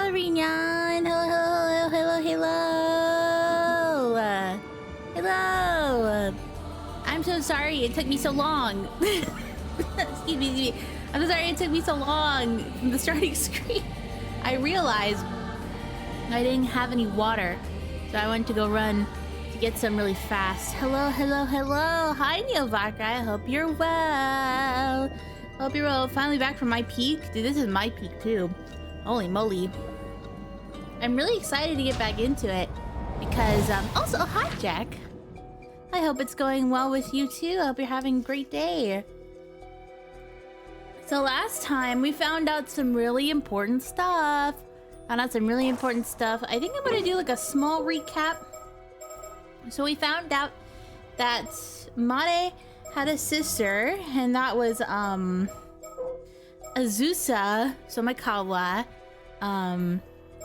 everyone. Hello. Hello. I'm so sorry it took me so long. Excuse me. I'm so sorry it took me so long from the starting screen. I realized I didn't have any water, so I went to go run to get some really fast. Hello. Hi, Neovaka. I hope you're well. Hope you're well. Finally back from my peak. Dude, this is my peak too. Holy moly. I'm really excited to get back into it because, also, hi, Jack. I hope it's going well with you too. I hope you're having a great day. So last time we found out some really important stuff. I think I'm gonna do like a small recap. So we found out that Mare had a sister, and that was Azusa Somikawa.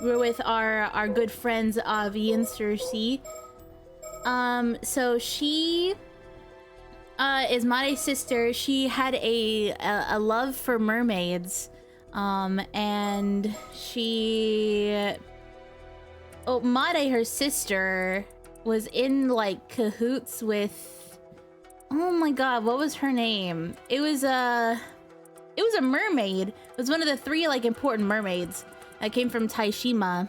We're with our good friends Avi and Cersei. So she is Mare's sister. She had a love for mermaids. And Mare, her sister, was in like cahoots with, oh my god, what was her name? It was a mermaid. It was one of the three like important mermaids that came from Taishima.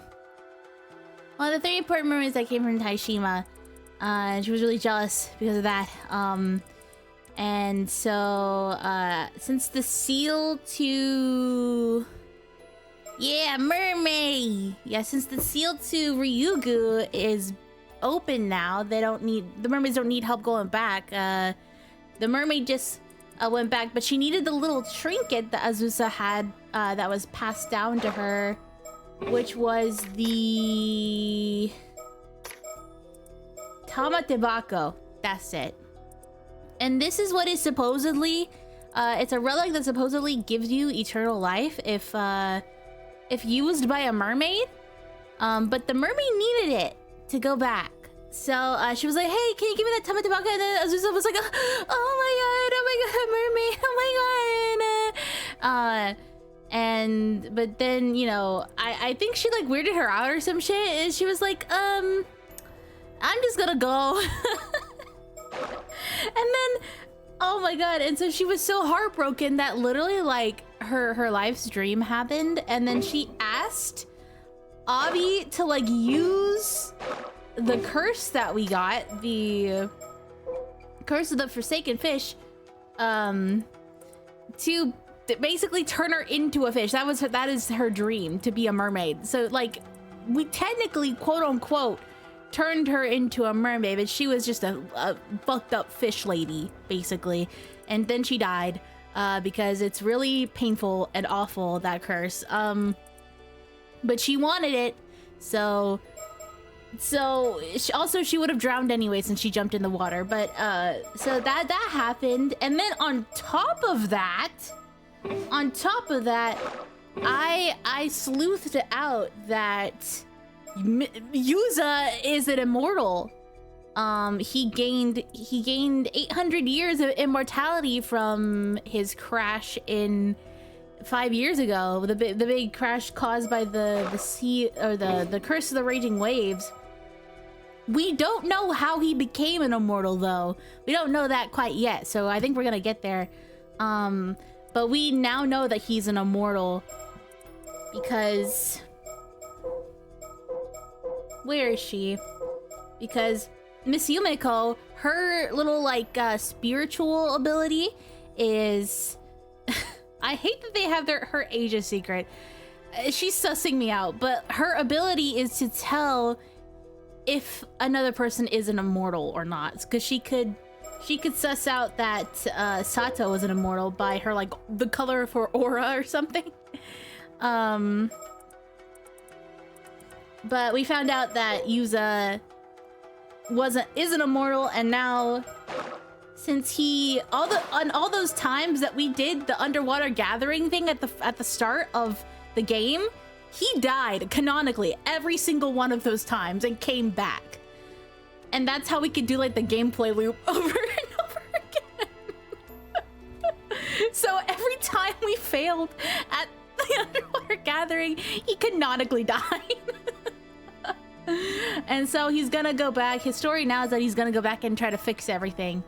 One of the three important mermaids that came from Taishima. And she was really jealous because of that. And so, since the seal to... Yeah, Mermaid! Yeah, since the seal to Ryugu is open now, the mermaids don't need help going back. The mermaid just went back, but she needed the little trinket that Azusa had that was passed down to her, which was the... Tamatebako. That's it. And this is what is supposedly, it's a relic that supposedly gives you eternal life if used by a mermaid. But the mermaid needed it to go back. So she was like, hey, can you give me that Tamatebaka? And then Azusa was like, oh my god, mermaid, oh my god. But then, you know, I think she like weirded her out or some shit. And she was like, I'm just gonna go. And then, oh my god, and so she was so heartbroken that literally like her life's dream happened, and then she asked Avi to like use the curse that we got, the curse of the Forsaken Fish, to basically turn her into a fish. That is her dream, to be a mermaid. So like we technically, quote unquote, turned her into a mermaid, but she was just a fucked up fish lady, basically. And then she died because it's really painful and awful, that curse. But she wanted it, so she would have drowned anyway since she jumped in the water. But so that happened, and then on top of that, I sleuthed out that Yuza is an immortal. He gained 800 years of immortality from his crash in 5 years ago. The big crash caused by the sea, or the curse of the raging waves. We don't know how he became an immortal though. We don't know that quite yet. So I think we're gonna get there. But we now know that he's an immortal because... Where is she? Because Miss Yumiko, her little like spiritual ability is I hate that they have her age a secret. She's sussing me out, but her ability is to tell if another person is an immortal or not, because she could suss out that Sato was an immortal by her like the color of her aura or something. But we found out that Yuza is an immortal, and now since on all those times that we did the underwater gathering thing at the start of the game, he died canonically every single one of those times and came back. And that's how we could do like the gameplay loop over and over again. So every time we failed at the underwater water gathering, he canonically died. And so he's gonna go back. His story now is that he's gonna go back and try to fix everything.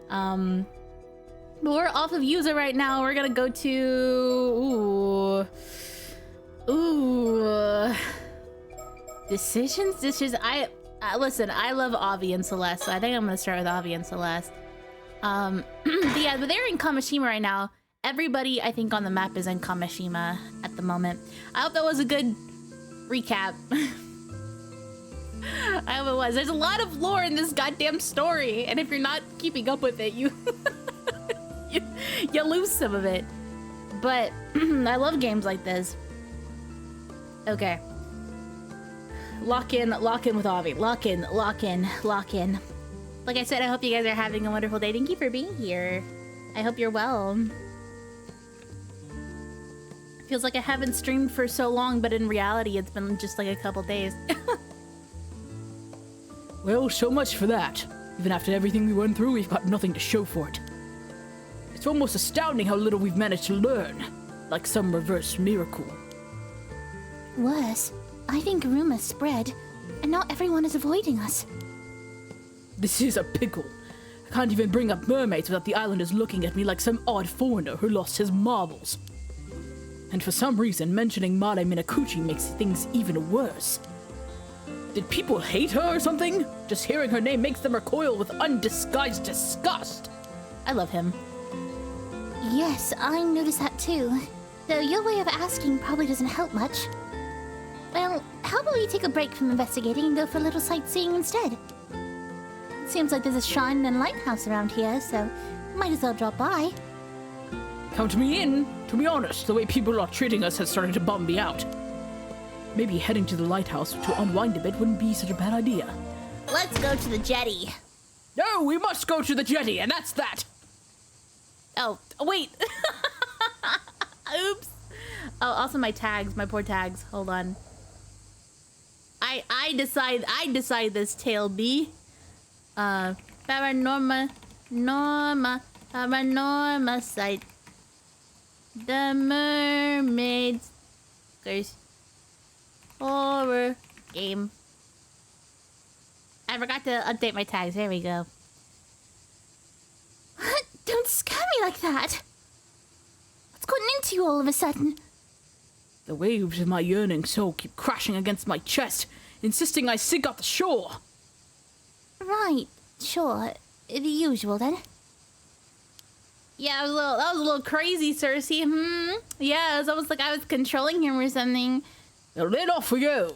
But we're off of user right now. We're gonna go to decisions. Listen, I love Avi and Celeste, so I think I'm gonna start with Avi and Celeste. But yeah, but they're in Kamishima right now. Everybody, I think, on the map is in Kamishima at the moment. I hope that was a good recap. I hope it was. There's a lot of lore in this goddamn story, and if you're not keeping up with it, you you lose some of it. But I love games like this. Okay. Lock in with Avi. Lock in. Like I said, I hope you guys are having a wonderful day. Thank you for being here. I hope you're well. Feels like I haven't streamed for so long, but in reality, it's been just like a couple days. Well, so much for that. Even after everything we went through, we've got nothing to show for it. It's almost astounding how little we've managed to learn. Like some reverse miracle. Worse, I think rumors spread, and not everyone is avoiding us. This is a pickle. I can't even bring up mermaids without the islanders looking at me like some odd foreigner who lost his marbles. And for some reason, mentioning Mare Minakuchi makes things even worse. Did people hate her or something? Just hearing her name makes them recoil with undisguised disgust. I love him. Yes, I noticed that too. Though your way of asking probably doesn't help much. Well, how about we take a break from investigating and go for a little sightseeing instead? Seems like there's a shrine and lighthouse around here, so might as well drop by. Count me in. To be honest, the way people are treating us has started to bum me out. Maybe heading to the lighthouse to unwind a bit wouldn't be such a bad idea. Let's go to the jetty. No, we must go to the jetty, and that's that. Oh, wait. Oops. Oh, also my tags, my poor tags. Hold on. I decide this tail B. Paranormasight. The Mermaid's Curse horror game. I forgot to update my tags. There we go. What? Don't scare me like that! What's gotten into you all of a sudden? The waves of my yearning soul keep crashing against my chest, insisting I sink off the shore. Right, sure. The usual then. Yeah, that was a little crazy, Cersei. Yeah, it was almost like I was controlling him or something. Well, then off we go.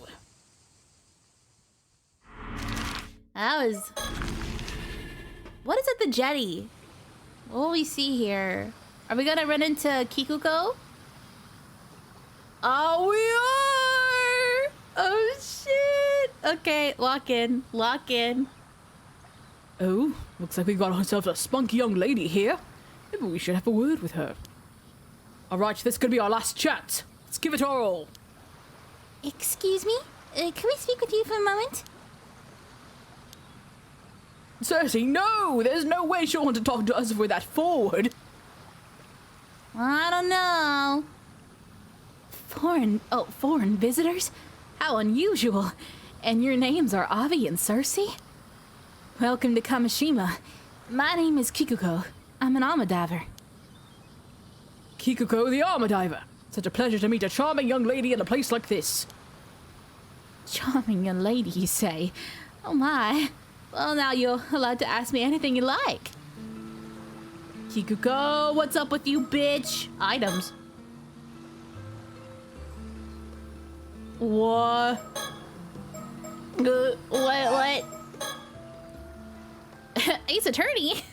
That was... What is at the jetty? What will we see here? Are we gonna run into Kikuko? Oh, we are! Oh, shit! Okay, lock in. Oh, looks like we got ourselves a spunky young lady here. Maybe we should have a word with her. All right, this could be our last chance. Let's give it our all. Excuse me? Can we speak with you for a moment? Cersei, no! There's no way she'll want to talk to us if we're that forward. I don't know. Foreign visitors? How unusual. And your names are Avi and Cersei? Welcome to Kamishima. My name is Kikuko. I'm an armor diver. Kikuko the armor diver. Such a pleasure to meet a charming young lady in a place like this. Charming young lady, you say? Oh my. Well, now you're allowed to ask me anything you like. Kikuko, what's up with you, bitch? Items. What? What? Ace Attorney?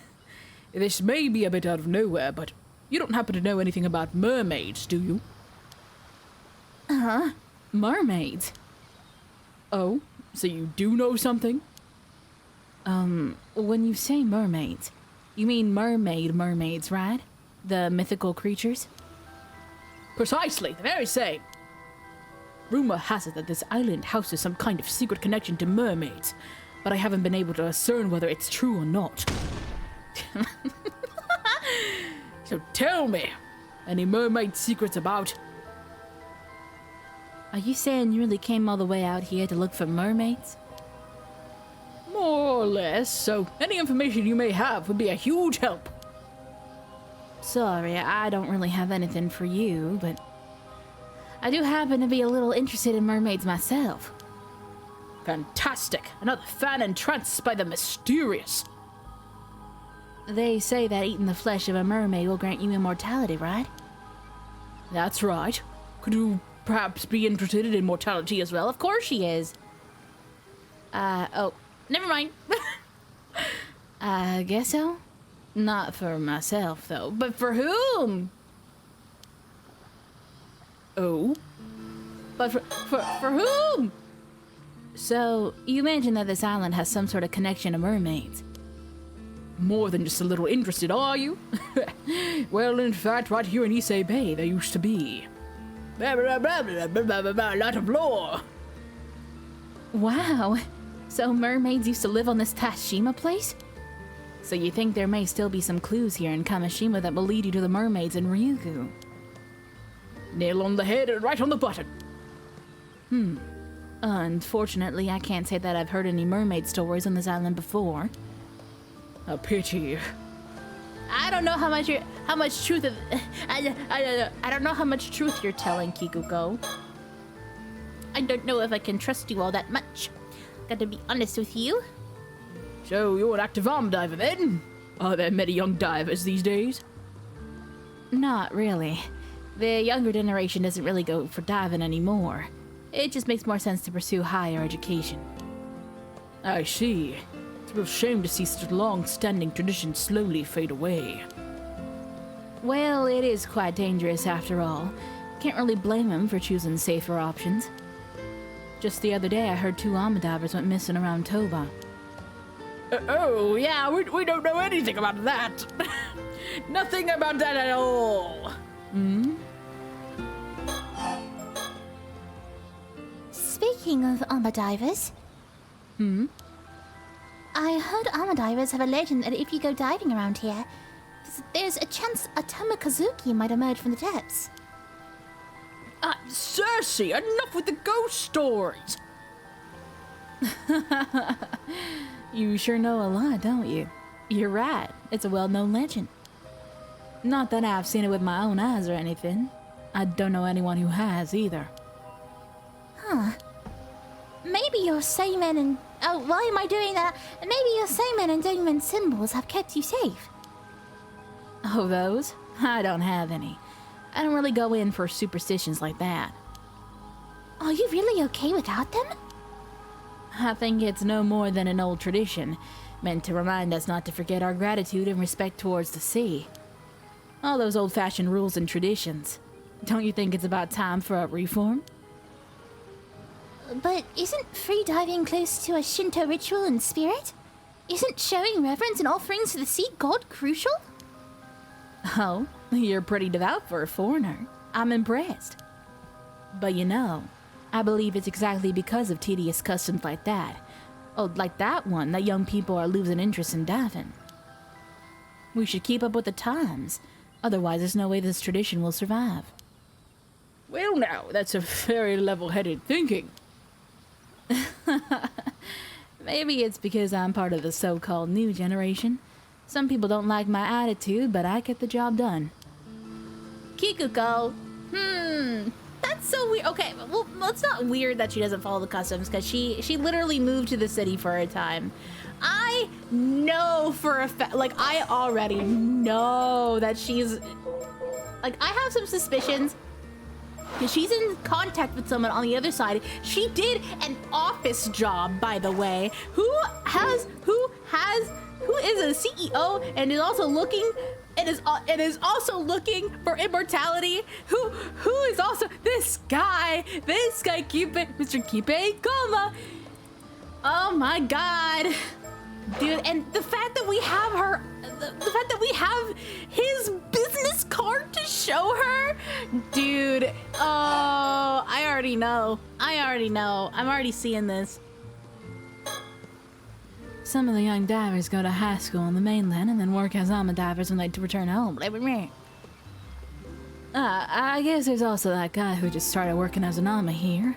This may be a bit out of nowhere, but you don't happen to know anything about mermaids, do you? Mermaids? Oh, so you do know something? When you say mermaids, you mean mermaids, right? The mythical creatures? Precisely, the very same. Rumor has it that this island houses some kind of secret connection to mermaids, but I haven't been able to discern whether it's true or not. So tell me, any mermaid secrets about? Are you saying you really came all the way out here to look for mermaids? More or less, so any information you may have would be a huge help. Sorry, I don't really have anything for you, but I do happen to be a little interested in mermaids myself. Fantastic! Another fan entranced by the mysterious. They say that eating the flesh of a mermaid will grant you immortality, right? That's right. Could you perhaps be interested in immortality as well? Of course she is. Oh, never mind. I guess so. Not for myself, though. But for whom? Oh? But for whom? So, you mentioned that this island has some sort of connection to mermaids. More than just a little interested, are you? Well, in fact, right here in Issei Bay, there used to be. Blah, blah, blah, blah, blah, blah, blah, blah, a lot of lore. Wow. So mermaids used to live on this Tashima place? So you think there may still be some clues here in Kamishima that will lead you to the mermaids in Ryukyu? Nail on the head and right on the button. Unfortunately, I can't say that I've heard any mermaid stories on this island before. A pity. I don't know how much truth of, I don't know how much truth you're telling, Kikuko. I don't know if I can trust you all that much. Gotta be honest with you. So you're an active arm diver then? Are there many young divers these days? Not really. The younger generation doesn't really go for diving anymore. It just makes more sense to pursue higher education. I see. It's a real shame to see such a long-standing tradition slowly fade away. Well, it is quite dangerous after all. Can't really blame him for choosing safer options. Just the other day, I heard 2 armor divers went missing around Toba. Oh, yeah, we don't know anything about that. Nothing about that at all. Speaking of armor divers. I heard armor divers have a legend that if you go diving around here, there's a chance a Tamakazuki might emerge from the depths. Cersei, enough with the ghost stories. You sure know a lot, don't you? You're right. It's a well-known legend. Not that I've seen it with my own eyes or anything. I don't know anyone who has either. Huh. Maybe your Seimen and... Oh, why am I doing that? Maybe your Seimen and Daemon symbols have kept you safe. Oh, those? I don't have any. I don't really go in for superstitions like that. Are you really okay without them? I think it's no more than an old tradition, meant to remind us not to forget our gratitude and respect towards the sea. All those old-fashioned rules and traditions. Don't you think it's about time for a reform? But isn't free diving close to a Shinto ritual and spirit? Isn't showing reverence and offerings to the sea god crucial? Oh, you're pretty devout for a foreigner. I'm impressed. But you know, I believe it's exactly because of tedious customs like that. Oh, like that one, that young people are losing interest in diving. We should keep up with the times. Otherwise, there's no way this tradition will survive. Well now, that's a very level-headed thinking. Maybe it's because I'm part of the so-called new generation. Some people don't like my attitude, but I get the job done. Kikuko. That's so weird. Okay, well, it's not weird that she doesn't follow the customs, because she literally moved to the city for a time. I know for a fact, like, I already know that she's... Like, I have some suspicions. She's in contact with someone on the other side. She did an office job, by the way. Who is a CEO and is also looking for immortality? Who is also this guy Mr. Kipe Koma. Oh my god. Dude, and the fact that we have her, the fact that we have his business card to show her, dude, oh, I already know. I'm already seeing this. Some of the young divers go to high school on the mainland and then work as armor divers when they return home. I guess there's also that guy who just started working as an Ama here.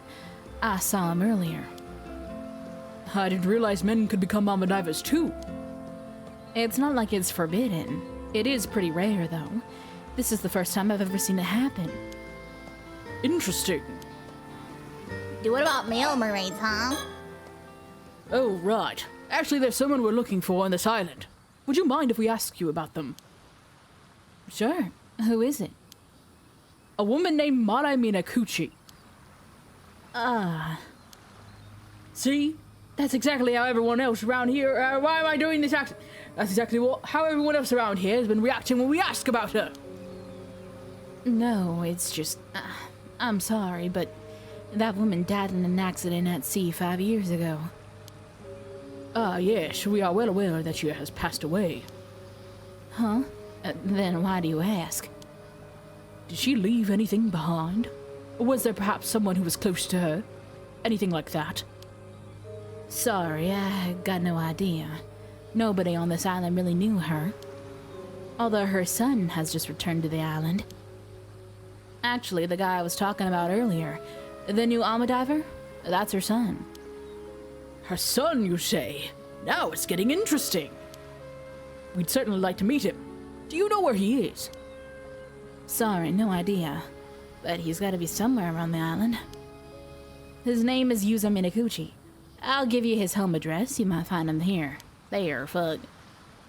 I saw him earlier. I didn't realize men could become Ama divers too. It's not like it's forbidden. It is pretty rare, though. This is the first time I've ever seen it happen. Interesting. What about male mermaids, huh? Oh, right. Actually, there's someone we're looking for on this island. Would you mind if we ask you about them? Sure. Who is it? A woman named Mara Minakuchi. See? That's exactly how everyone else around here... why am I doing this accent? That's exactly how everyone else around here has been reacting when we ask about her. No, it's just... I'm sorry, but that woman died in an accident at sea 5 years ago. Yes, we are well aware that she has passed away. Huh? Then why do you ask? Did she leave anything behind? Or was there perhaps someone who was close to her? Anything like that? Sorry, I got no idea. Nobody on this island really knew her. Although her son has just returned to the island. Actually, the guy I was talking about earlier, the new Ama diver, that's her son. Her son, you say? Now it's getting interesting. We'd certainly like to meet him. Do you know where he is? Sorry, no idea. But he's got to be somewhere around the island. His name is Yuza Minakuchi. I'll give you his home address. You might find him here. There, fuck.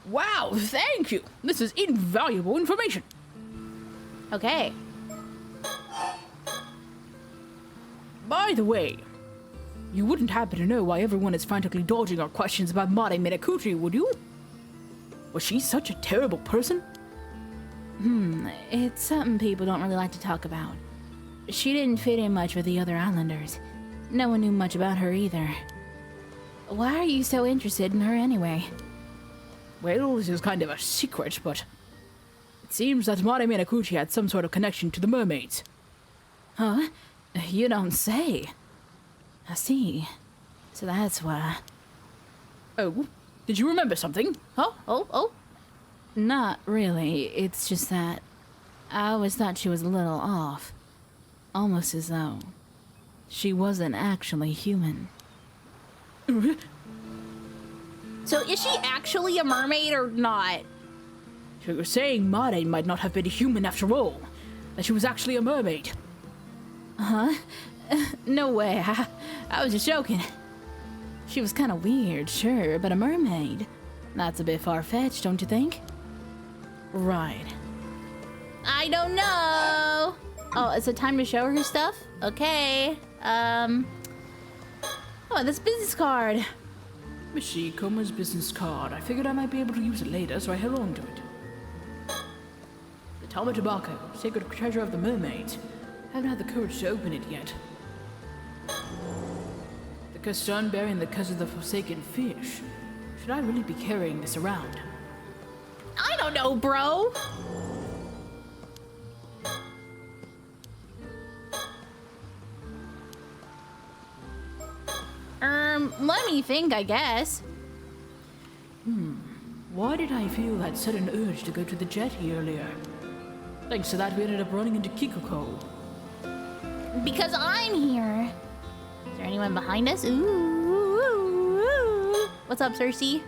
Wow, thank you. This is invaluable information. Okay. By the way, you wouldn't happen to know why everyone is frantically dodging our questions about Mare Minakuchi, would you? Was she such a terrible person? It's something people don't really like to talk about. She didn't fit in much with the other islanders. No one knew much about her either. Why are you so interested in her anyway? Well, this is kind of a secret, but... It seems that Mare Minakuchi had some sort of connection to the mermaids. Huh? You don't say. I see. So that's why. Oh, did you remember something? Huh? Oh. Not really. It's just that I always thought she was a little off. Almost as though she wasn't actually human. So is she actually a mermaid or not? So you're saying Mare might not have been a human after all? That she was actually a mermaid? Huh? No way. I was just joking. She was kind of weird, sure, but a mermaid? That's a bit far-fetched, don't you think? Right. I don't know. Oh, is it time to show her stuff? Okay. Oh, this business card. Miss Comer's business card. I figured I might be able to use it later, so I held on to it. The Tama Tobacco, sacred treasure of the mermaids. Haven't had the courage to open it yet. The custard bearing the curse of the forsaken fish. Should I really be carrying this around? I don't know, bro. Let me think, I guess. Why did I feel that sudden urge to go to the jetty earlier? Thanks to that, we ended up running into Kikuko. Because I'm here. Is there anyone behind us? Ooh. What's up, Cersei?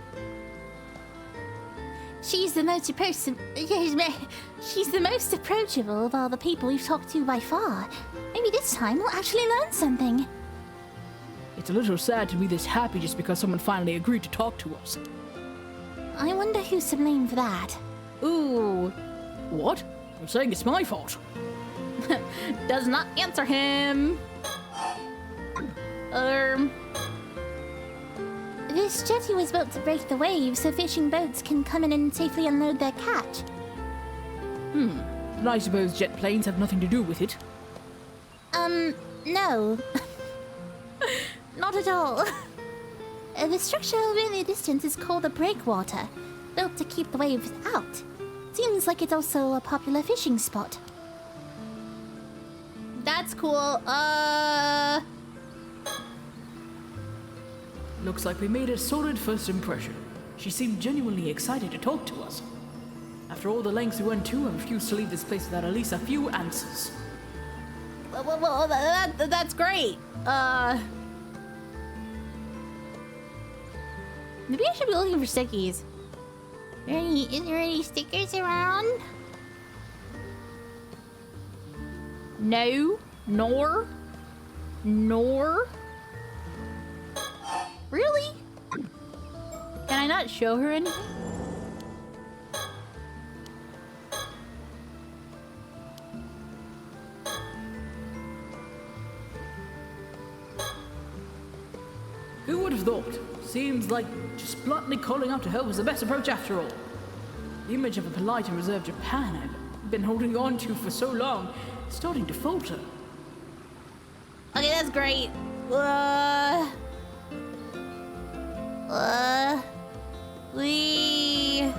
She's the most She's the most approachable of all the people we've talked to by far. Maybe this time we'll actually learn something. It's a little sad to be this happy just because someone finally agreed to talk to us. I wonder who's to blame for that. Ooh. What? I'm saying it's my fault. Does not answer him. This jetty was built to break the waves so fishing boats can come in and safely unload their catch. And I suppose jet planes have nothing to do with it. No. Not at all. The structure over in the distance is called a breakwater, built to keep the waves out. Seems like it's also a popular fishing spot. That's cool. Looks like we made a solid first impression. She seemed genuinely excited to talk to us. After all the lengths we went to, I refuse to leave this place without at least a few answers. Well, that's great. Maybe I should be looking for stickies. Is there any stickers around? No. Nor. Really? Can I not show her anything? Who would have thought? Seems like just bluntly calling out to her was the best approach after all. The image of a polite and reserved Japan I've been holding on to for so long is starting to falter. Okay, that's great. We.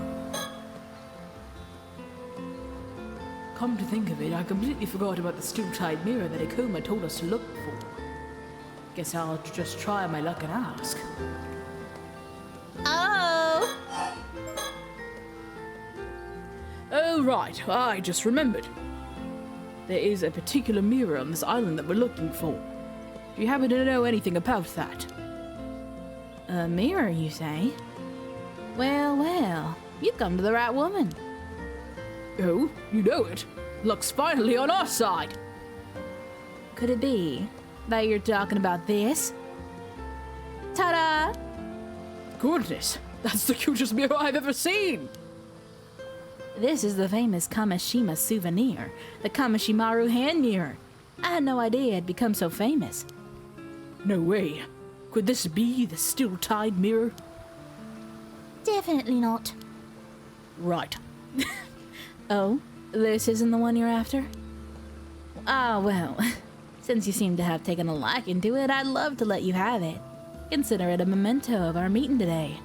Come to think of it, I completely forgot about the still-tied mirror that Akuma told us to look for. Guess I'll just try my luck and ask. Oh. Oh, right, I just remembered. There is a particular mirror on this island that we're looking for. Do you happen to know anything about that? A mirror, you say? Well, you come to the right woman. Oh, you know it. Luck's finally on our side. Could it be that you're talking about this? Ta-da! Goodness, that's the cutest mirror I've ever seen. This is the famous Kamishima souvenir, the Kamishimaru hand mirror. I had no idea it'd become so famous. No way. Could this be the still-tied mirror? Definitely not. Right. Oh, this isn't the one you're after? Ah, well, since you seem to have taken a liking to it, I'd love to let you have it. Consider it a memento of our meeting today.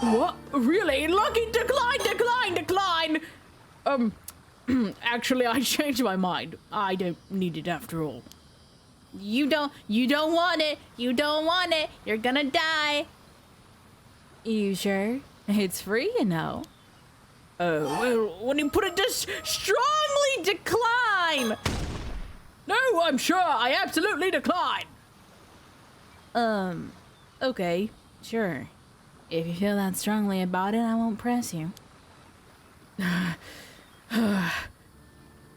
What? Really? Lucky, decline! Actually, I changed my mind. I don't need it after all. You don't want it. You don't want it. You're gonna die. You sure? It's free, you know. Oh, well, when you put it this strongly decline! No, I'm sure I absolutely decline. Okay, sure. If you feel that strongly about it, I won't press you.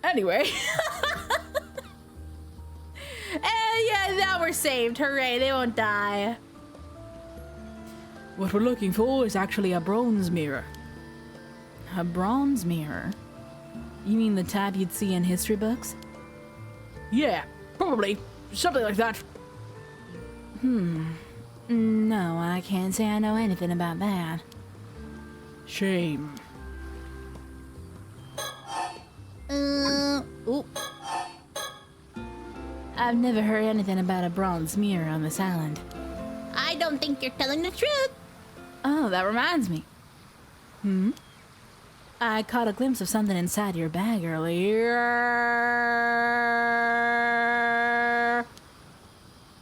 Anyway. Yeah, now we're saved. Hooray, they won't die. What we're looking for is actually a bronze mirror. A bronze mirror? You mean the type you'd see in history books? Yeah, probably. Something like that. No, I can't say I know anything about that. Shame. Oop. I've never heard anything about a bronze mirror on this island. I don't think you're telling the truth. Oh, that reminds me. I caught a glimpse of something inside your bag earlier.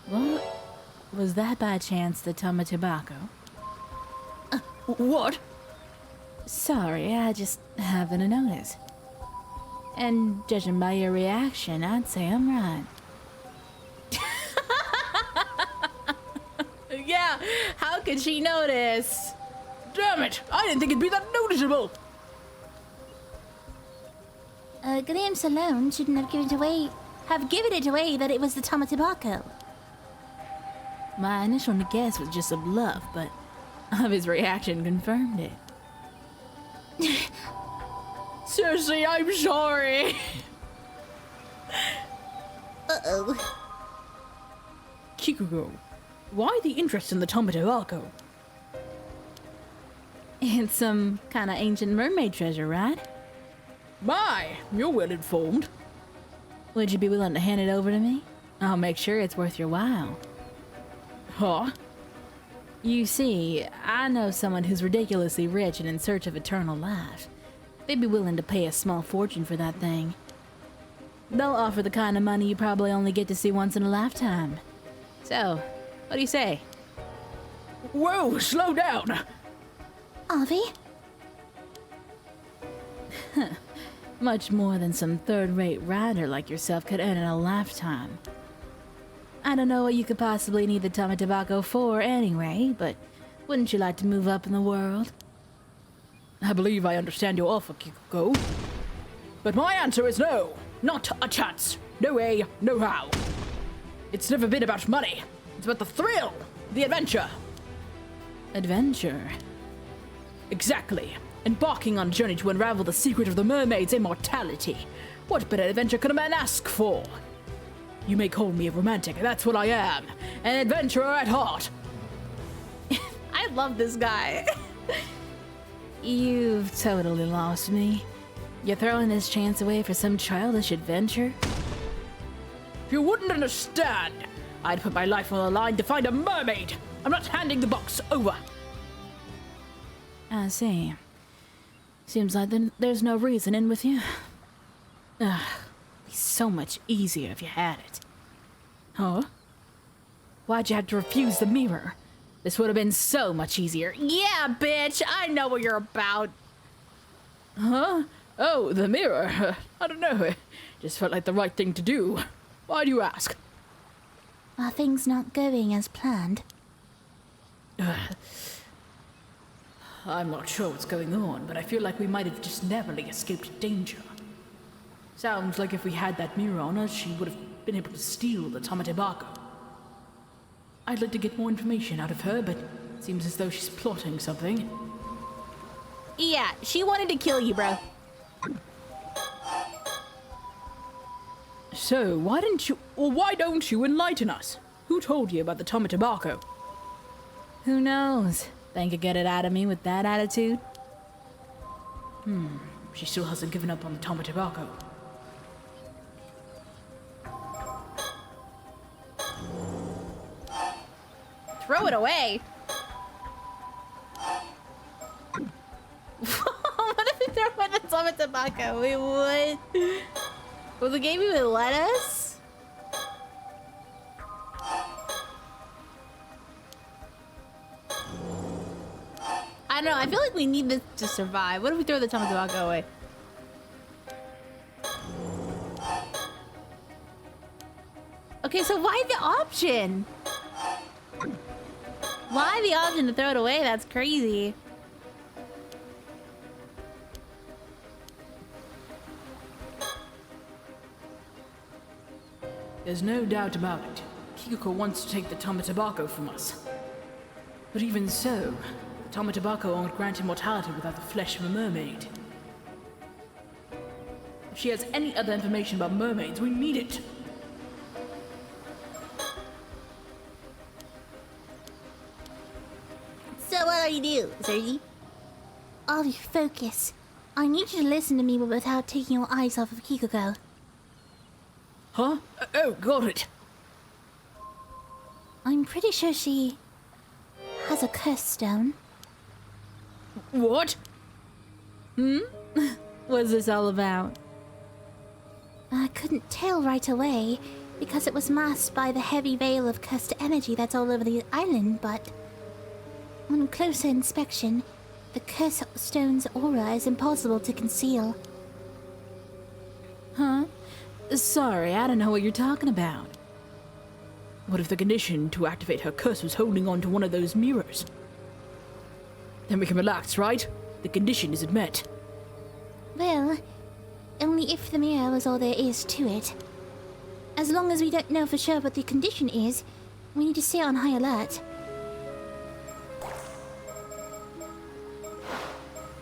What? Was that by chance the tomatobacco? What? Sorry, I just happened to notice. And judging by your reaction, I'd say I'm right. Yeah, how could she notice? Damn it! I didn't think it'd be that noticeable! A glimpse alone shouldn't have given it away that it was the tomatobacco. My initial guess was just a bluff, but his reaction confirmed it. Seriously, I'm sorry! Uh-oh. Kikugo, why the interest in the tomatobacco? It's some kind of ancient mermaid treasure, right? My, you're well informed. Would you be willing to hand it over to me? I'll make sure it's worth your while. Huh? You see, I know someone who's ridiculously rich and in search of eternal life. They'd be willing to pay a small fortune for that thing. They'll offer the kind of money you probably only get to see once in a lifetime. So, what do you say? Whoa, slow down! Avi? Much more than some third-rate rider like yourself could earn in a lifetime. I don't know what you could possibly need the Tama Tobacco for anyway, but wouldn't you like to move up in the world? I believe I understand your offer, Kikuko. But my answer is no. Not a chance. No way, no how. It's never been about money. It's about the thrill, the adventure. Adventure? Exactly. Embarking on a journey to unravel the secret of the mermaid's immortality. What better adventure could a man ask for? You may call me a romantic, that's what I am. An adventurer at heart. I love this guy. You've totally lost me. You're throwing this chance away for some childish adventure? If you wouldn't understand, I'd put my life on the line to find a mermaid. I'm not handing the box over. I see. Seems like there's no reason in with you. Ugh, it'd be so much easier if you had it. Huh? Why'd you have to refuse the mirror? This would have been so much easier. Yeah, bitch, I know what you're about. Huh? Oh, the mirror. I don't know. It just felt like the right thing to do. Why do you ask? Are things not going as planned? I'm not sure what's going on, but I feel like we might have just narrowly escaped danger. Sounds like if we had that mirror on us, she would have been able to steal the Tama Tobacco. I'd like to get more information out of her, but it seems as though she's plotting something. Yeah, she wanted to kill you, bro. So, why don't you enlighten us? Who told you about the Tama Tobacco? Who knows? Think you get it out of me with that attitude? She still hasn't given up on the Tama Tobacco. Throw it away. What if we throw away the Tama Tobacco? We would. Will the game even let us? I don't know. I feel like we need this to survive. What if we throw the Tama Tobacco away? Okay, so why the option? Why the option to throw it away? That's crazy. There's no doubt about it. Kikuko wants to take the Tama Tobacco from us. But even so, the Tama Tobacco won't grant immortality without the flesh of a mermaid. If she has any other information about mermaids, we need it. So what do you do, Sergi? Avi, focus. I need you to listen to me but without taking your eyes off of Kikuko. Huh? Oh, got it. I'm pretty sure she has a curse stone. What? What's this all about? I couldn't tell right away because it was masked by the heavy veil of cursed energy that's all over the island, but on closer inspection, the curse stone's aura is impossible to conceal. Huh? Sorry, I don't know what you're talking about. What if the condition to activate her curse was holding on to one of those mirrors? Then we can relax, right? The condition isn't met. Well, only if the mirror was all there is to it. As long as we don't know for sure what the condition is, we need to stay on high alert.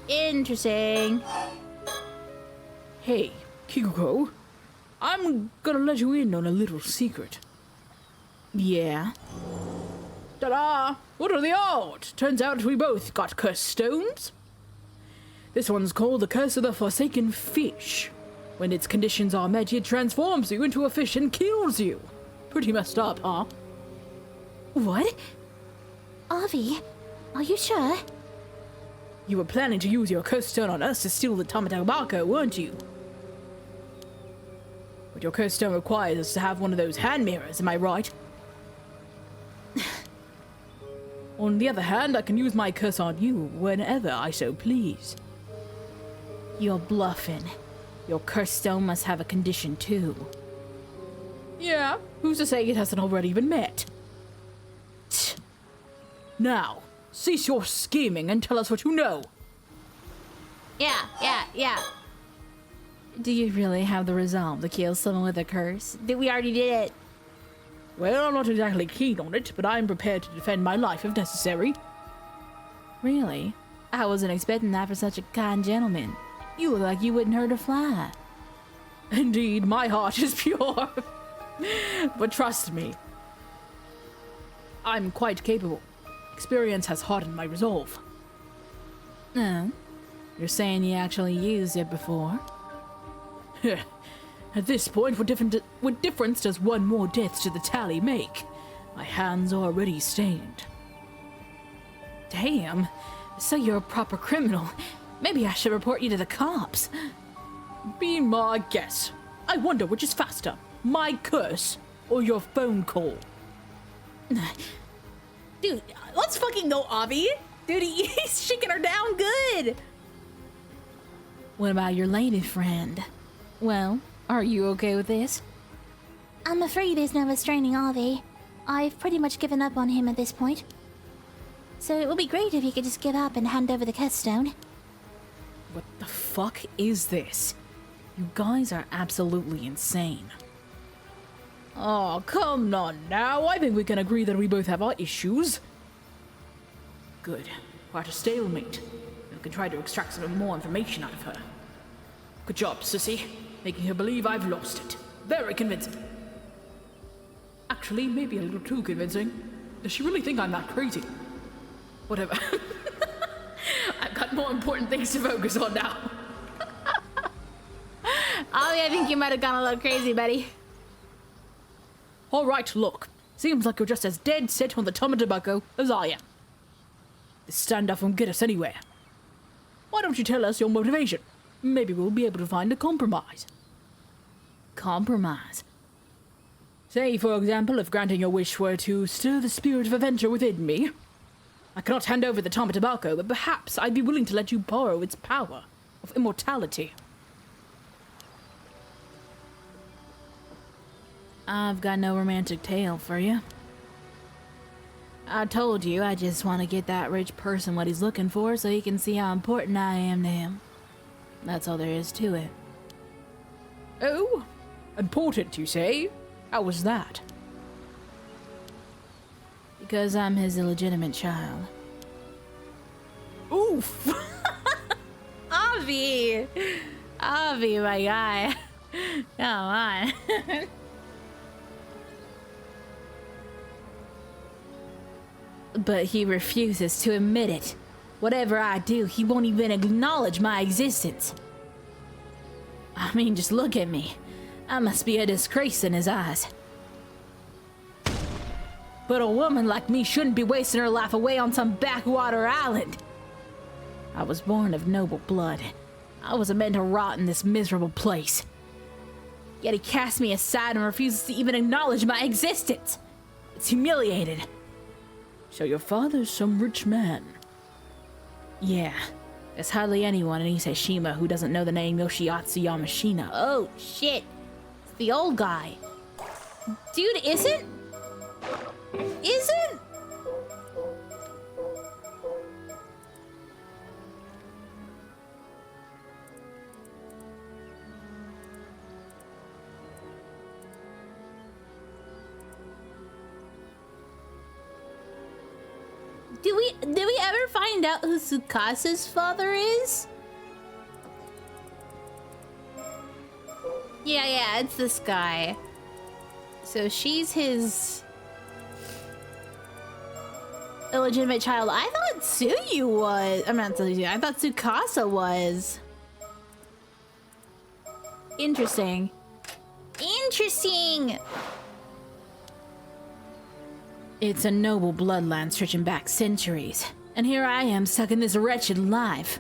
Interesting. Hey, Kikuko. I'm gonna let you in on a little secret. Yeah. Ta-da! What are the odds? Turns out we both got cursed stones. This one's called the Curse of the Forsaken Fish. When its conditions are met, it transforms you into a fish and kills you. Pretty messed up, huh? What? Avi, are you sure? You were planning to use your cursed stone on us to steal the Tama Tobacco, weren't you? But your cursed stone requires us to have one of those hand mirrors, am I right? On the other hand, I can use my curse on you whenever I so please. You're bluffing. Your cursed stone must have a condition too. Yeah, who's to say it hasn't already been met? Tch. Now, cease your scheming and tell us what you know. Yeah. Do you really have the resolve to kill someone with a curse? We already did it. Well, I'm not exactly keen on it, but I'm prepared to defend my life if necessary. Really? I wasn't expecting that for such a kind gentleman. You look like you wouldn't hurt a fly. Indeed, my heart is pure. But trust me, I'm quite capable. Experience has hardened my resolve. Oh? You're saying you actually used it before? At this point, what difference does one more death to the tally make? My hands are already stained. Damn, so you're a proper criminal. Maybe I should report you to the cops. Be my guest. I wonder which is faster, my curse or your phone call. Dude, let's fucking go, Avi. Dude, he's shaking her down good. What about your lady friend? Well, are you okay with this? I'm afraid there's no restraining Avi. I've pretty much given up on him at this point. So it would be great if you could just give up and hand over the curse stone. What the fuck is this? You guys are absolutely insane. Oh, come on now. I think we can agree that we both have our issues. Good. We're at a stalemate. We can try to extract some more information out of her. Good job, sissy. Making her believe I've lost it. Very convincing. Actually, maybe a little too convincing. Does she really think I'm that crazy? Whatever. I've got more important things to focus on now. Ollie, I think you might have gone a little crazy, buddy. All right, look. Seems like you're just as dead set on the tobacco as I am. This standoff won't get us anywhere. Why don't you tell us your motivation? Maybe we'll be able to find a compromise. Compromise? Say, for example, if granting your wish were to stir the spirit of adventure within me. I cannot hand over the tobacco, but perhaps I'd be willing to let you borrow its power of immortality. I've got no romantic tale for you. I told you I just want to get that rich person what he's looking for so he can see how important I am to him. That's all there is to it. Oh, important, you say? How was that? Because I'm his illegitimate child. Oof! Avi! Avi, my guy. Come on. But he refuses to admit it. Whatever I do, he won't even acknowledge my existence. I mean, just look at me. I must be a disgrace in his eyes. But a woman like me shouldn't be wasting her life away on some backwater island. I was born of noble blood. I wasn't meant to rot in this miserable place. Yet he cast me aside and refuses to even acknowledge my existence. It's humiliated. So your father's some rich man? Yeah. There's hardly anyone in Iseshima who doesn't know the name Yoshiatsu Yamashina. Oh, shit. It's the old guy. Dude, isn't? Did we ever find out who Tsukasa's father is? Yeah, it's this guy. So she's his illegitimate child. I thought Tsuyu was. I'm not Tsuyu. I thought Tsukasa was. Interesting. It's a noble bloodline stretching back centuries. And here I am stuck in this wretched life.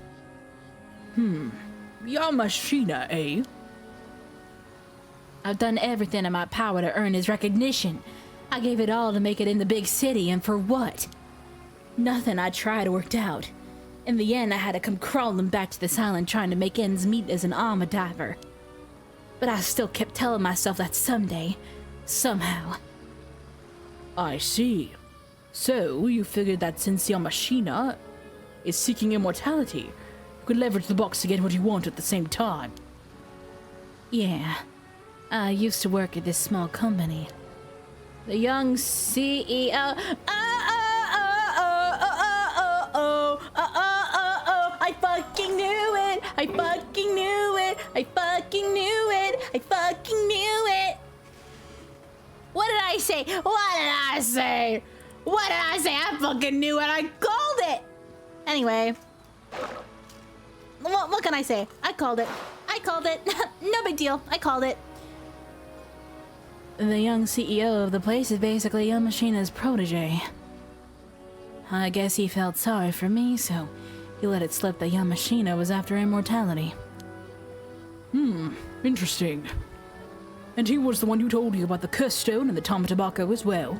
Yamashina, eh? I've done everything in my power to earn his recognition. I gave it all to make it in the big city, and for what? Nothing I tried worked out. In the end, I had to come crawling back to this island trying to make ends meet as an armor diver. But I still kept telling myself that someday, somehow. I see. So, you figured that since Yamashina is seeking immortality, you could leverage the box to get what you want at the same time. Yeah. I used to work at this small company. The young CEO. I fucking knew it. I fucking knew it. I fucking knew it. I fucking knew it. What did I say? What did I say? What did I say? I fucking knew it. I called it. Anyway. What can I say? I called it. I called it. No big deal. I called it. The young CEO of the place is basically Yamashina's protege. I guess he felt sorry for me, so he let it slip that Yamashina was after immortality. Interesting. And he was the one who told you about the curse stone and the Tomatabako as well?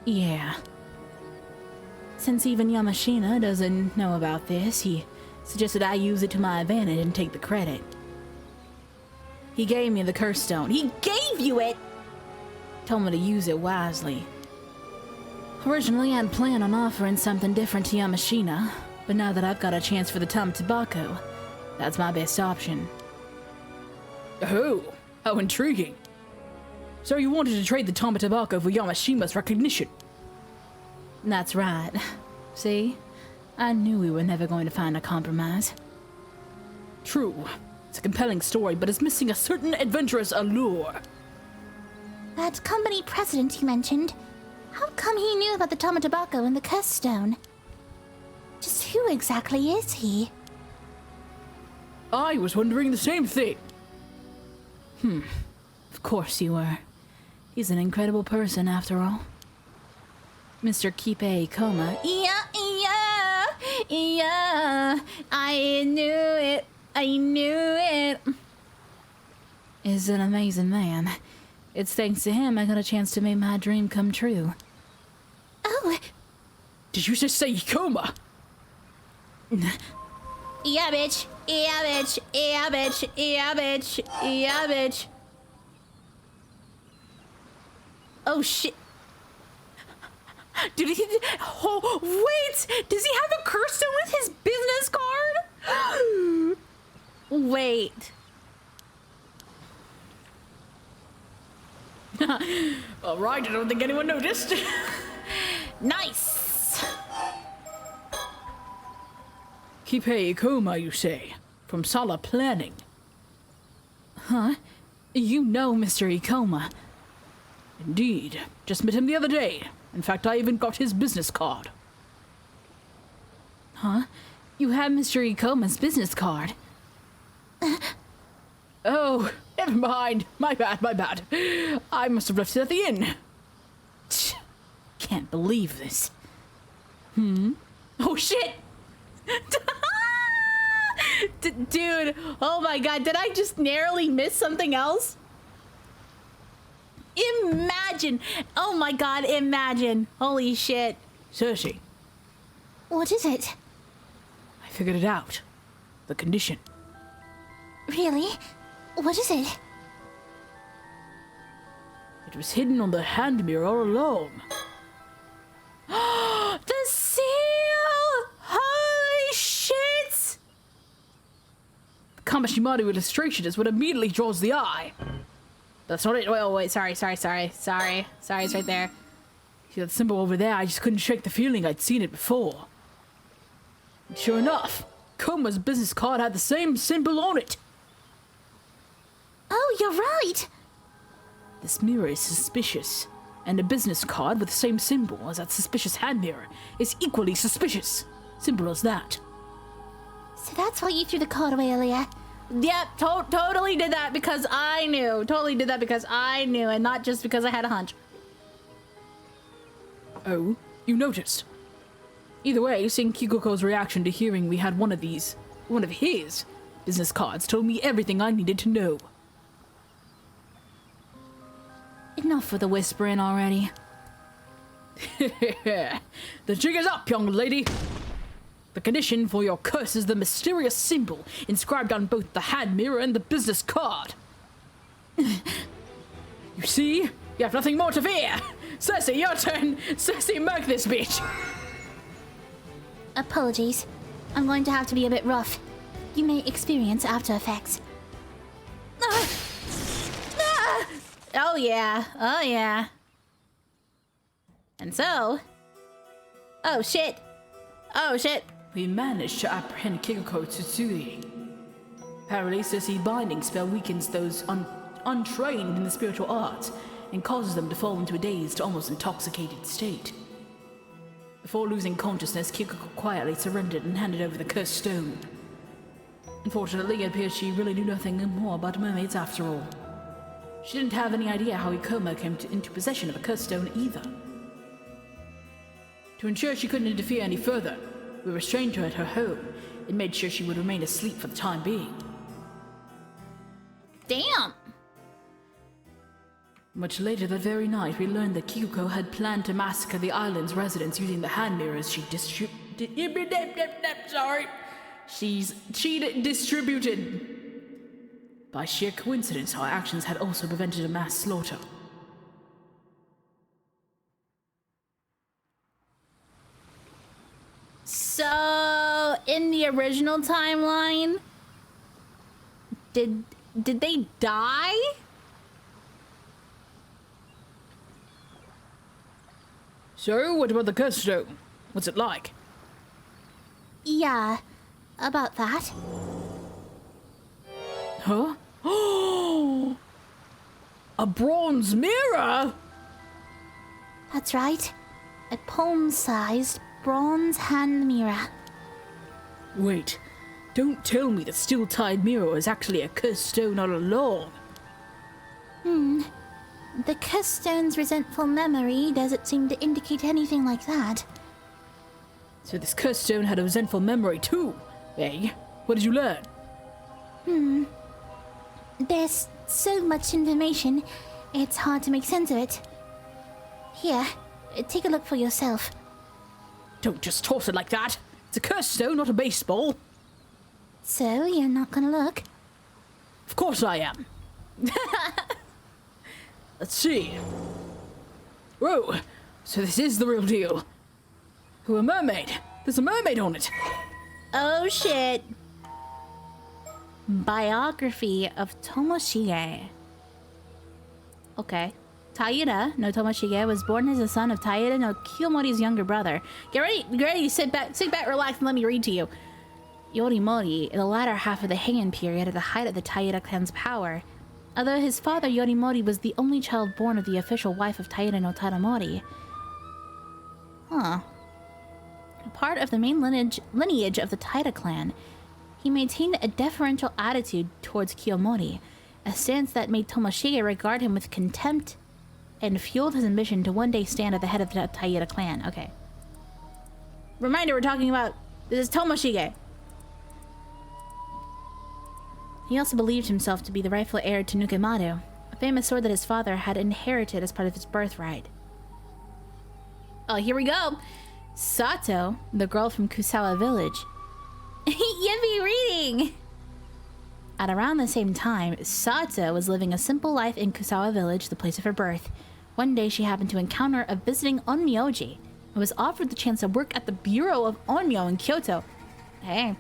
Yeah. Since even Yamashina doesn't know about this, he suggested I use it to my advantage and take the credit. He gave me the curse stone. He gave you it! Told me to use it wisely. Originally, I'd planned on offering something different to Yamashina, but now that I've got a chance for the Tomatabako, that's my best option. Oh, how intriguing. So you wanted to trade the Tomatabako for Yamashima's recognition? That's right. See? I knew we were never going to find a compromise. True. It's a compelling story, but it's missing a certain adventurous allure. That company president you mentioned, how come he knew about the Tomatabako and the curse stone? Just who exactly is he? I was wondering the same thing. Of course you were. He's an incredible person, after all. Mr. Kipe Ikoma. Yeah. I knew it. I knew it. Is an amazing man. It's thanks to him I got a chance to make my dream come true. Oh, Did you just say Ikoma? Yeah, bitch. Yeah, bitch. Yeah, bitch. Yeah, bitch. Yeah, bitch. Oh, shit. Did he... Oh, wait! Does he have a curse stone with his business card? Wait. All right, I don't think anyone noticed. Nice! Kipe Ikoma, you say? From Sala Planning. Huh? You know Mr. Ikoma. Indeed. Just met him the other day. In fact, I even got his business card. Huh? You have Mr. Ikoma's business card. Oh, never mind. My bad. I must have left it at the inn. Can't believe this. Oh, shit! Dude, oh my god, did I just narrowly miss something else? Imagine! Oh my god, imagine! Holy shit. Cersei, what is it? I figured it out. The condition. Really? What is it? It was hidden on the hand mirror all along. The seal! Holy shit! The Kamashimaru illustration is what immediately draws the eye. That's not it. Wait, sorry, it's right there. See that symbol over there? I just couldn't shake the feeling I'd seen it before. And sure enough, Koma's business card had the same symbol on it. Oh, you're right! This mirror is suspicious, and a business card with the same symbol as that suspicious hand mirror is equally suspicious. Simple as that. So that's why you threw the card away earlier. Yep, totally did that because I knew. Totally did that because I knew, and not just because I had a hunch. Oh, you noticed. Either way, seeing Kikoko's reaction to hearing we had one of his business cards told me everything I needed to know. Enough with the whispering already. The jig is up, young lady. The condition for your curse is the mysterious symbol inscribed on both the hand mirror and the business card. You see? You have nothing more to fear! Cersei, your turn! Cersei, murk this bitch! Apologies. I'm going to have to be a bit rough. You may experience after effects. Oh yeah, oh yeah. And so... Oh shit! Oh shit! We managed to apprehend Kikuko Tsutsui. Apparently, Cersei's binding spell weakens those untrained in the spiritual arts and causes them to fall into a dazed, almost intoxicated state. Before losing consciousness, Kikuko quietly surrendered and handed over the cursed stone. Unfortunately, it appears she really knew nothing more about mermaids after all. She didn't have any idea how Ikoma came into possession of a cursed stone either. To ensure she couldn't interfere any further, we restrained her at her home and made sure she would remain asleep for the time being. Damn! Much later that very night, we learned that Kikuko had planned to massacre the island's residents using the hand mirrors she distributed. By sheer coincidence, our actions had also prevented a mass slaughter. So, in the original timeline, did they die? So, what about the cursed stone? What's it like? Yeah, about that. Huh? Oh! A bronze mirror? That's right. A palm-sized bronze hand mirror. Wait, don't tell me the steel-tied mirror is actually a cursed stone all along. The cursed stone's resentful memory doesn't seem to indicate anything like that. So this cursed stone had a resentful memory too, eh? What did you learn? There's so much information, it's hard to make sense of it. Here, take a look for yourself. Don't just toss it like that. It's a cursed stone, not a baseball. So, you're not gonna look? Of course I am. Let's see. Whoa, so this is the real deal. Who, a mermaid? There's a mermaid on it. Oh shit. Biography of Tomoshige. Okay. Taira no Tomoshige was born as the son of Taira no Kiyomori's younger brother. Get ready, sit back, relax, and let me read to you. Yorimori, in the latter half of the Heian period at the height of the Taira clan's power. Although his father Yorimori was the only child born of the official wife of Taira no Taramori. Huh. Part of the main lineage of the Taira clan, he maintained a deferential attitude towards Kiyomori, a stance that made Tomoshige regard him with contempt and fueled his ambition to one day stand at the head of the Taira clan. Okay. Reminder, we're talking about... This is Tomoshige. He also believed himself to be the rightful heir to Nukemaru, a famous sword that his father had inherited as part of his birthright. Oh, here we go! Sato, the girl from Kusawa village. Yippee reading! At around the same time, Sato was living a simple life in Kusawa village, the place of her birth. One day she happened to encounter a visiting onmyoji and was offered the chance to work at the Bureau of Onmyo in Kyoto. Hey,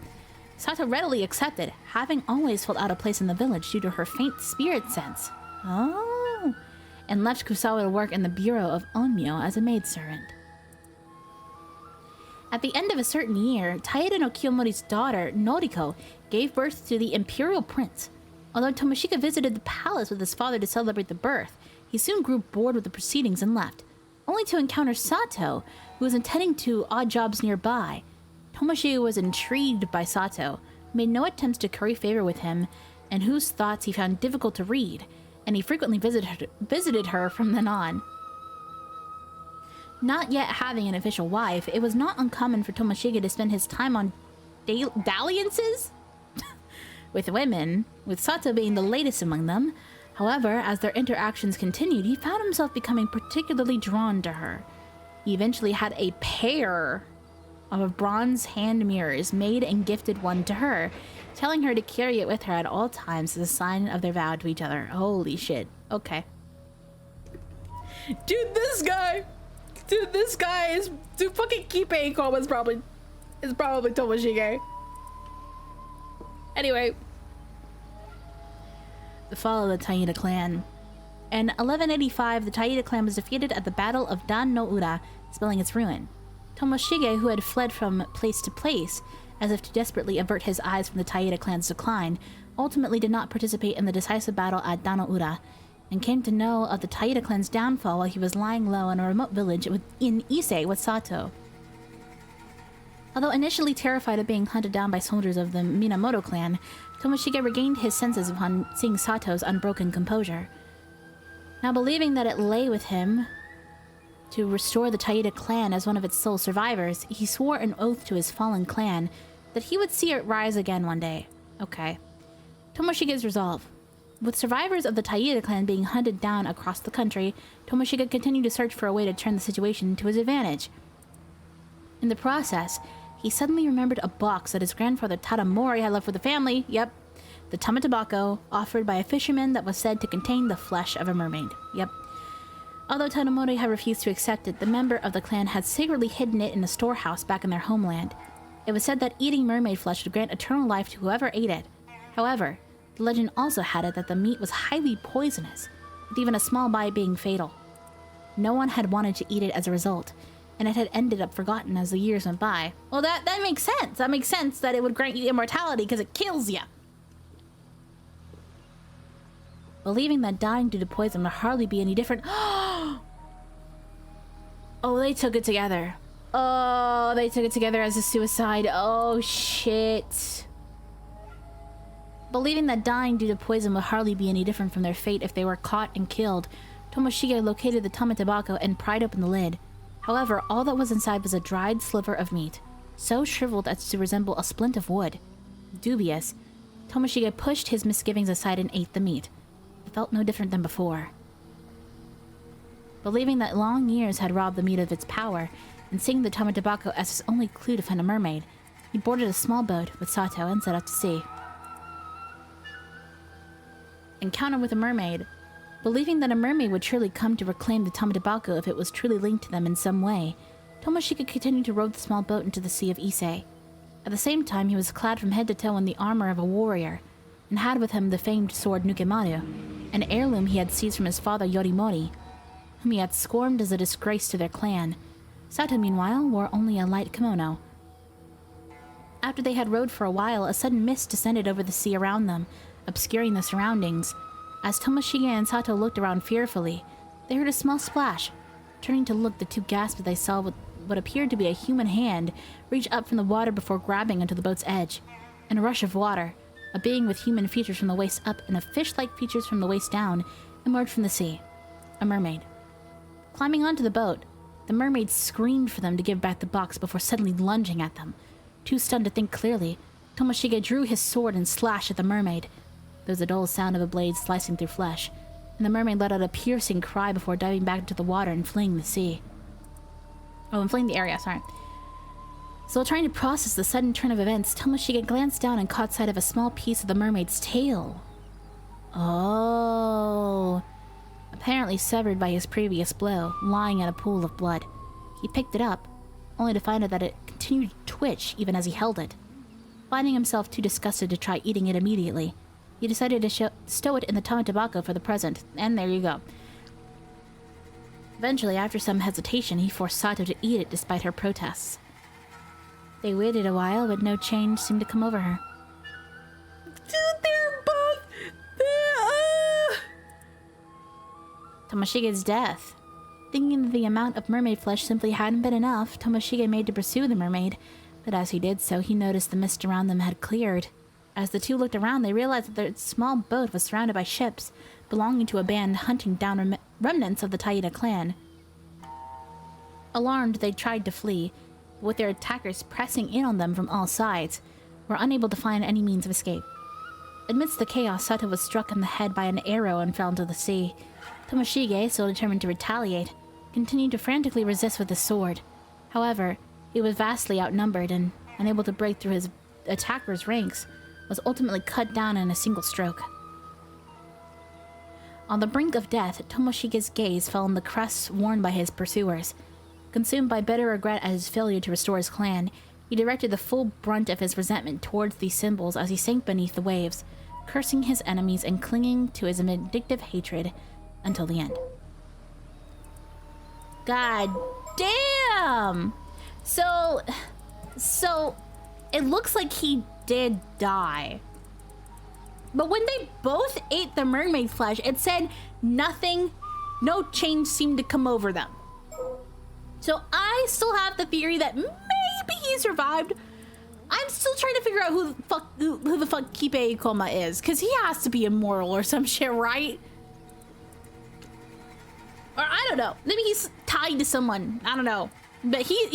Sato readily accepted, having always felt out of place in the village due to her faint spirit sense. Oh, and left Kusawa to work in the Bureau of Onmyo as a maidservant. At the end of a certain year, Taira no Kiyomori's daughter, Noriko, gave birth to the imperial prince. Although Tomoshige visited the palace with his father to celebrate the birth, he soon grew bored with the proceedings and left, only to encounter Sato, who was intending to odd jobs nearby. Tomoshige was intrigued by Sato, made no attempts to curry favor with him, and whose thoughts he found difficult to read, and he frequently visited her from then on. Not yet having an official wife, it was not uncommon for Tomoshige to spend his time on dalliances with women, with Sato being the latest among them. However, as their interactions continued, he found himself becoming particularly drawn to her. He eventually had a pair of a bronze hand mirrors, made and gifted one to her, telling her to carry it with her at all times as a sign of their vow to each other. Holy shit. Okay. Dude, this guy is... Dude, fucking Kipe Iko is probably Tomoshige. Anyway. The fall of the Taira clan. In 1185, the Taira clan was defeated at the Battle of Dan no Ura, spelling its ruin. Tomoshige, who had fled from place to place, as if to desperately avert his eyes from the Taira clan's decline, ultimately did not participate in the decisive battle at Dan no Ura, and came to know of the Taira clan's downfall while he was lying low in a remote village in Ise with Sato. Although initially terrified of being hunted down by soldiers of the Minamoto clan, Tomoshige regained his senses upon seeing Sato's unbroken composure. Now, believing that it lay with him to restore the Taira clan as one of its sole survivors, he swore an oath to his fallen clan that he would see it rise again one day. Okay. Tomoshige's resolve. With survivors of the Taira clan being hunted down across the country, Tomoshige continued to search for a way to turn the situation to his advantage. In the process, he suddenly remembered a box that his grandfather Tadamori had left for the family. Yep. The tamatobako, offered by a fisherman that was said to contain the flesh of a mermaid. Yep. Although Tadamori had refused to accept it, the member of the clan had secretly hidden it in a storehouse back in their homeland. It was said that eating mermaid flesh would grant eternal life to whoever ate it. However, the legend also had it that the meat was highly poisonous, with even a small bite being fatal. No one had wanted to eat it as a result, and it had ended up forgotten as the years went by. Well, that makes sense. That makes sense that it would grant you immortality because it kills you. Believing that dying due to poison would hardly be any different. Oh, they took it together. Oh, they took it together as a suicide. Oh, shit. Believing that dying due to poison would hardly be any different from their fate if they were caught and killed, Tomoshige located the tamatobako and pried open the lid. However, all that was inside was a dried sliver of meat, so shriveled as to resemble a splint of wood. Dubious, Tomoshige pushed his misgivings aside and ate the meat. It felt no different than before. Believing that long years had robbed the meat of its power, and seeing the tamatobako as his only clue to find a mermaid, he boarded a small boat with Sato and set out to sea. Encounter with a mermaid. Believing that a mermaid would surely come to reclaim the tamatobako if it was truly linked to them in some way, Tomoshige continued to row the small boat into the Sea of Ise. At the same time, he was clad from head to toe in the armor of a warrior, and had with him the famed sword Nukemaru, an heirloom he had seized from his father Yorimori, whom he had scorned as a disgrace to their clan. Sato, meanwhile, wore only a light kimono. After they had rowed for a while, a sudden mist descended over the sea around them, obscuring the surroundings. As Tomoshige and Sato looked around fearfully, they heard a small splash. Turning to look, the two gasped as they saw what appeared to be a human hand reach up from the water before grabbing onto the boat's edge. In a rush of water, a being with human features from the waist up and of fish-like features from the waist down emerged from the sea. A mermaid. Climbing onto the boat, the mermaid screamed for them to give back the box before suddenly lunging at them. Too stunned to think clearly, Tomoshige drew his sword and slashed at the mermaid. There was a dull sound of a blade slicing through flesh, and the mermaid let out a piercing cry before diving back into the water and fleeing the sea. Oh, and fleeing the area, sorry. So while trying to process the sudden turn of events, Tomoshige glanced down and caught sight of a small piece of the mermaid's tail. Oh. Apparently severed by his previous blow, lying in a pool of blood. He picked it up, only to find out that it continued to twitch even as he held it. Finding himself too disgusted to try eating it immediately, he decided to stow it in the tamatobako for the present, and there you go. Eventually, after some hesitation, he forced Sato to eat it despite her protests. They waited a while, but no change seemed to come over her. Dude, they're both... Tomoshige's death. Thinking that the amount of mermaid flesh simply hadn't been enough, Tomoshige made to pursue the mermaid, but as he did so, he noticed the mist around them had cleared. As the two looked around, they realized that their small boat was surrounded by ships belonging to a band hunting down remnants of the Taira clan. Alarmed, they tried to flee, but with their attackers pressing in on them from all sides, were unable to find any means of escape. Amidst the chaos, Sato was struck in the head by an arrow and fell into the sea. Tomoshige, still determined to retaliate, continued to frantically resist with his sword. However, He was vastly outnumbered and, unable to break through his attackers' ranks, was ultimately cut down in a single stroke. On the brink of death, Tomoshige's gaze fell on the crests worn by his pursuers. Consumed by bitter regret at his failure to restore his clan, he directed the full brunt of his resentment towards these symbols as he sank beneath the waves, cursing his enemies and clinging to his vindictive hatred until the end. God damn! So it looks like he did die. But when they both ate the mermaid flesh, it said nothing, no change seemed to come over them. So I still have the theory that maybe he survived. I'm still trying to figure out who the fuck Kipe Ikoma is, because he has to be immortal or some shit, right? Or I don't know. Maybe he's tied to someone. I don't know. But he's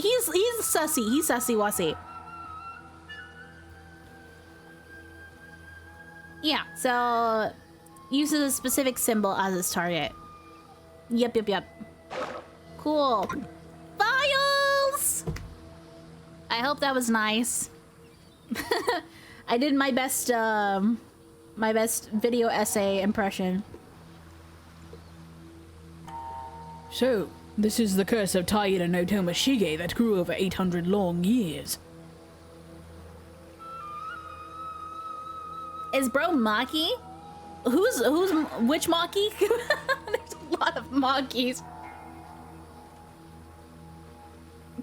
sussy. He's sussy-wussy. Yeah, so uses a specific symbol as its target. Yep. Cool. Files! I hope that was nice. I did my best video essay impression. So, this is the curse of Taira no Tomashige that grew over 800 long years. Is bro Maki? Which Maki? There's a lot of Makis.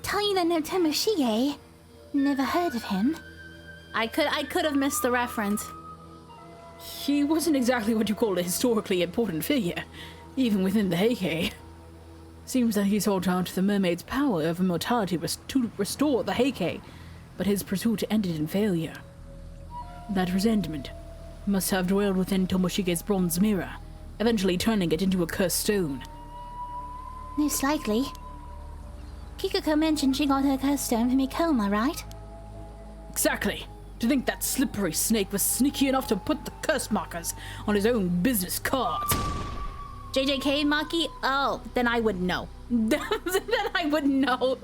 Taira no Tomashige? Never heard of him. I could have missed the reference. He wasn't exactly what you call a historically important figure, even within the Heike. Seems that he sought out the mermaid's power of immortality to restore the Heike, but his pursuit ended in failure. That resentment must have dwelled within Tomoshige's bronze mirror, eventually turning it into a cursed stone. Most likely. Kikuko mentioned she got her cursed stone from Ikoma, right? Exactly. To think that slippery snake was sneaky enough to put the curse markers on his own business cards. JJK Maki? Oh, then I would know. Then I would know.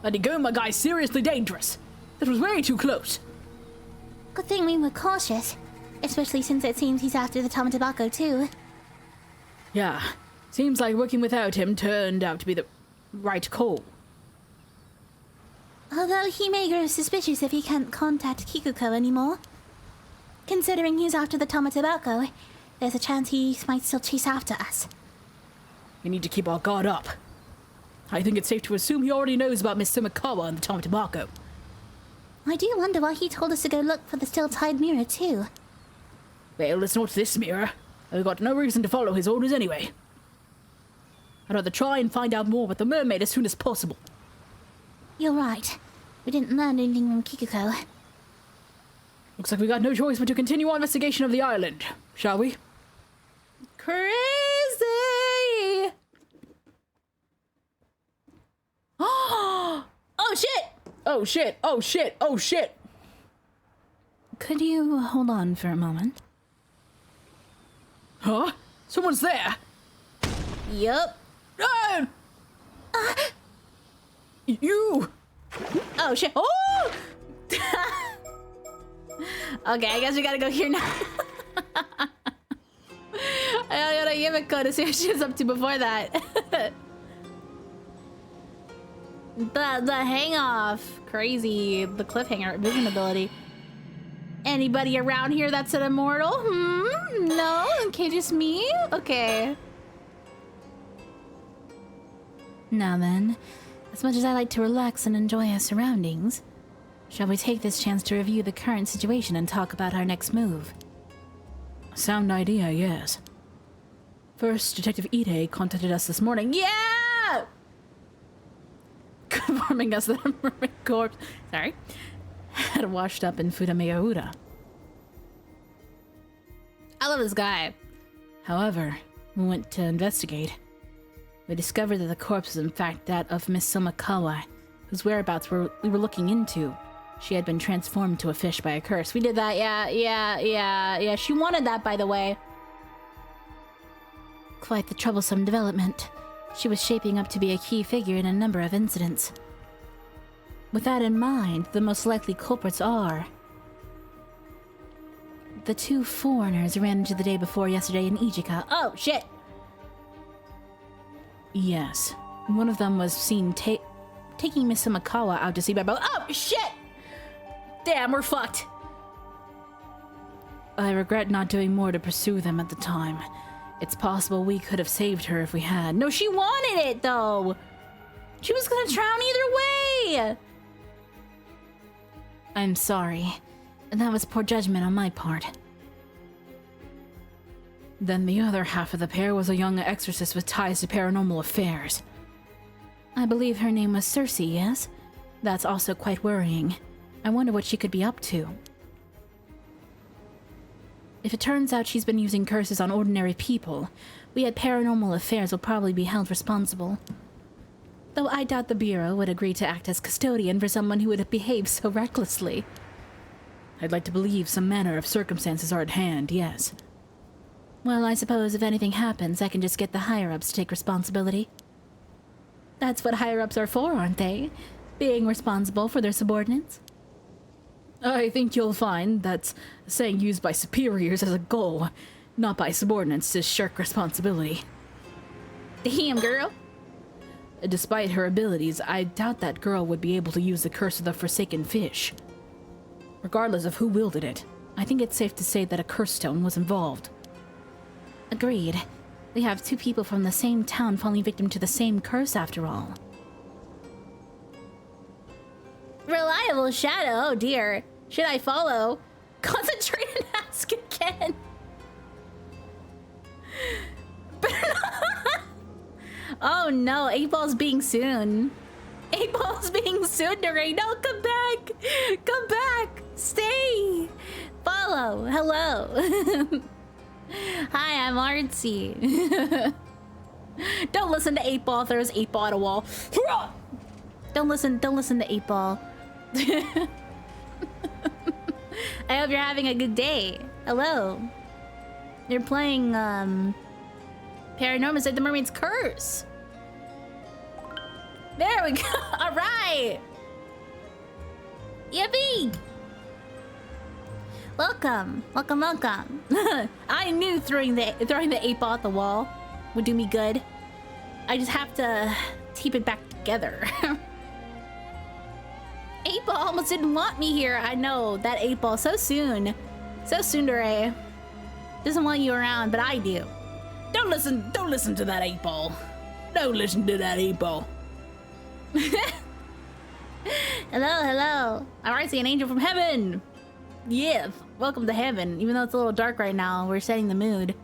That Igoma guy's seriously dangerous. That was way too close. Good thing we were cautious. Especially since it seems he's after the Tomatabako too. Yeah, seems like working without him turned out to be the right call. Although he may grow suspicious if he can't contact Kikuko anymore. Considering he's after the Tomatabako, there's a chance he might still chase after us. We need to keep our guard up. I think it's safe to assume he already knows about Miss Sumikawa and the Tomatabako. I do wonder why he told us to go look for the still-tied mirror too. Well, it's not this mirror. I've got no reason to follow his orders anyway. I'd rather try and find out more about the mermaid as soon as possible. You're right. We didn't learn anything from Kikuko. Looks like we got no choice but to continue our investigation of the island, shall we? Crazy! Oh shit! Oh shit! Oh shit! Oh shit! Could you hold on for a moment? Huh? Someone's there! Yup. Ah! You! Oh shit! Oh! Okay, I guess we gotta go here now. I gotta Yumiko to see what she was up to before that. The hang off. Crazy. The cliffhanger vision ability. Anybody around here that's an immortal? No? Okay, just me? Okay. Now then, as much as I like to relax and enjoy our surroundings, shall we take this chance to review the current situation and talk about our next move? Sound idea, yes. First, Detective Ide contacted us this morning. Yeah! Informing us that a mermaid corpse, had washed up in Fudamegaura. I love this guy. However, we went to investigate. We discovered that the corpse was in fact that of Miss Sumikawa, whose whereabouts we were looking into. She had been transformed to a fish by a curse. We did that, yeah. She wanted that, by the way. Quite the troublesome development. She was shaping up to be a key figure in a number of incidents. With that in mind, the most likely culprits are the two foreigners who ran into the day before yesterday in Ijika. Oh, shit! Yes. One of them was seen taking Miss Sumikawa out to sea by boat. Oh, shit! Damn, we're fucked! I regret not doing more to pursue them at the time. It's possible we could have saved her if we had. No, she wanted it, though! She was gonna drown either way! I'm sorry. That was poor judgment on my part. Then the other half of the pair was a young exorcist with ties to paranormal affairs. I believe her name was Circe, yes? That's also quite worrying. I wonder what she could be up to. If it turns out she's been using curses on ordinary people, we at Paranormal Affairs will probably be held responsible. Though I doubt the Bureau would agree to act as custodian for someone who would behave so recklessly. I'd like to believe some manner of circumstances are at hand, yes. Well, I suppose if anything happens, I can just get the higher-ups to take responsibility. That's what higher-ups are for, aren't they? Being responsible for their subordinates? I think you'll find that's a saying used by superiors as a goal, not by subordinates to shirk responsibility. Damn, girl. Despite her abilities, I doubt that girl would be able to use the curse of the Forsaken Fish. Regardless of who wielded it, I think it's safe to say that a curse stone was involved. Agreed. We have two people from the same town falling victim to the same curse after all. Reliable shadow, oh dear. Should I follow? Concentrate and ask again. Oh no, 8-Ball's being soon. 8-Ball's being tsundere. No, come back. Come back. Stay. Follow. Hello. Hi, I'm Artsy. Don't listen to 8-Ball. Throws 8-Ball at a wall. Don't listen to 8-Ball. I hope you're having a good day. Hello. You're playing Paranormasight, the Mermaid's Curse. There we go. All right. Yippee. Welcome. Welcome, welcome. I knew throwing the 8-Ball at the wall would do me good. I just have to keep it back together. 8-Ball almost didn't want me here. I know, that 8-Ball so soon. So tsundere. Doesn't want you around, but I do. Don't listen to that 8-Ball. Don't listen to that 8-Ball. Hello. Alright, see an angel from heaven. Yeah, welcome to heaven. Even though it's a little dark right now, we're setting the mood.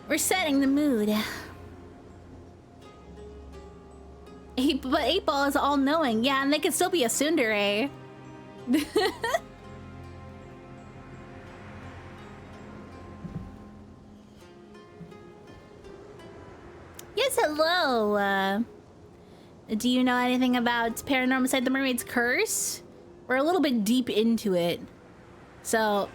We're setting the mood. But 8-Ball is all-knowing. Yeah, and they could still be a tsundere. Yes, hello. Do you know anything about Paranormasight, the Mermaid's Curse? We're a little bit deep into it. So,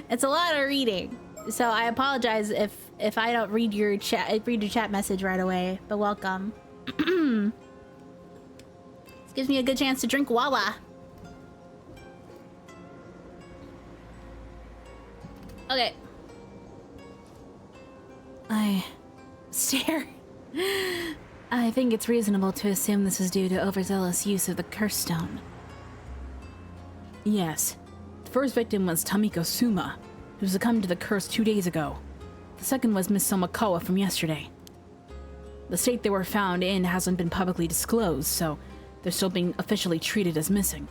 it's a lot of reading. So I apologize if I don't read your chat message right away, but welcome. This gives me a good chance to drink Wawa. Okay. I stare. I think it's reasonable to assume this is due to overzealous use of the curse stone. Yes. The first victim was Tamiko Suma, who succumbed to the curse 2 days ago. The second was Miss Somakawa from yesterday. The state they were found in hasn't been publicly disclosed, so they're still being officially treated as missing.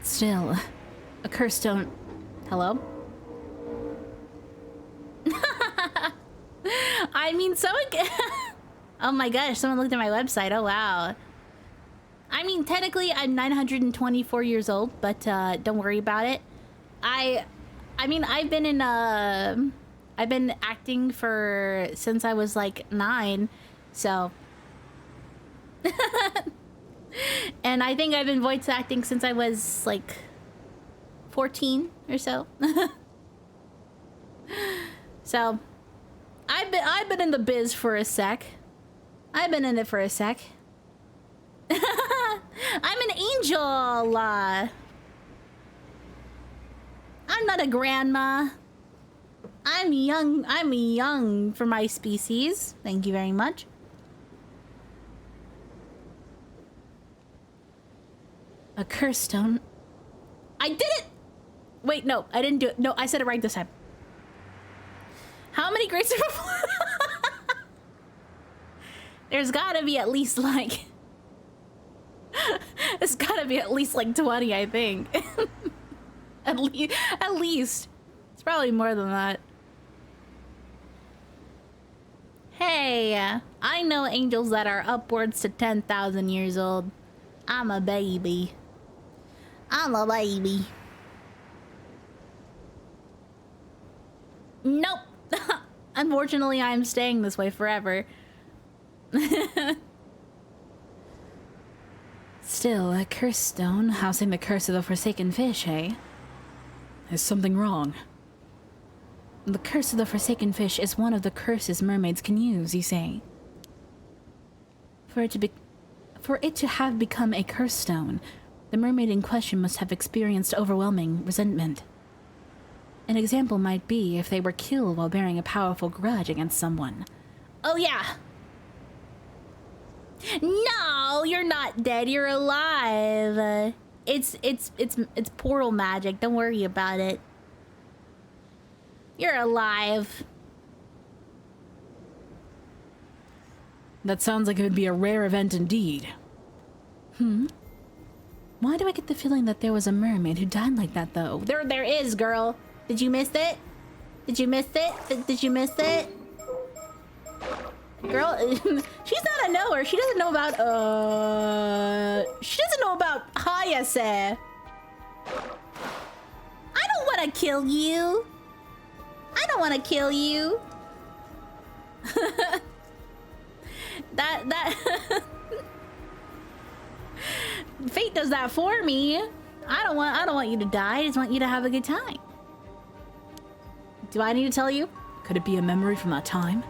Still, a curse stone... Hello? I mean, someone... Oh my gosh, someone looked at my website. Oh, wow. I mean, technically, I'm 924 years old, but don't worry about it. I mean, I've been acting since I was like 9, so... And I think I've been voice acting since I was like 14 or so. So, I've been in the biz for a sec. I've been in it for a sec. I'm an angel. I'm not a grandma. I'm young. I'm young for my species. Thank you very much. A curse stone. I did it! Wait, no, I didn't do it. No, I said it right this time. How many graces of... There's gotta be at least like... There's gotta be at least like 20, I think. At least. It's probably more than that. Hey, I know angels that are upwards to 10,000 years old. I'm a baby. I'm a baby. Nope. Unfortunately, I'm staying this way forever. Still, a curse stone housing the curse of the forsaken fish, eh? Is something wrong? The curse of the forsaken fish is one of the curses mermaids can use, you say. For it to have become a curse stone, the mermaid in question must have experienced overwhelming resentment. An example might be if they were killed while bearing a powerful grudge against someone. Oh yeah! No, you're not dead, you're alive! It's portal magic, don't worry about it. You're alive. That sounds like it would be a rare event indeed. Why do I get the feeling that there was a mermaid who died like that, though? There is, girl. Did you miss it? Did you miss it? Did you miss it? Girl, she's not a knower. She doesn't know about, she doesn't know about Hayase. I don't want to kill you. I don't want to kill you. that Fate does that for me. I don't want you to die. I just want you to have a good time. Do I need to tell you? Could it be a memory from that time?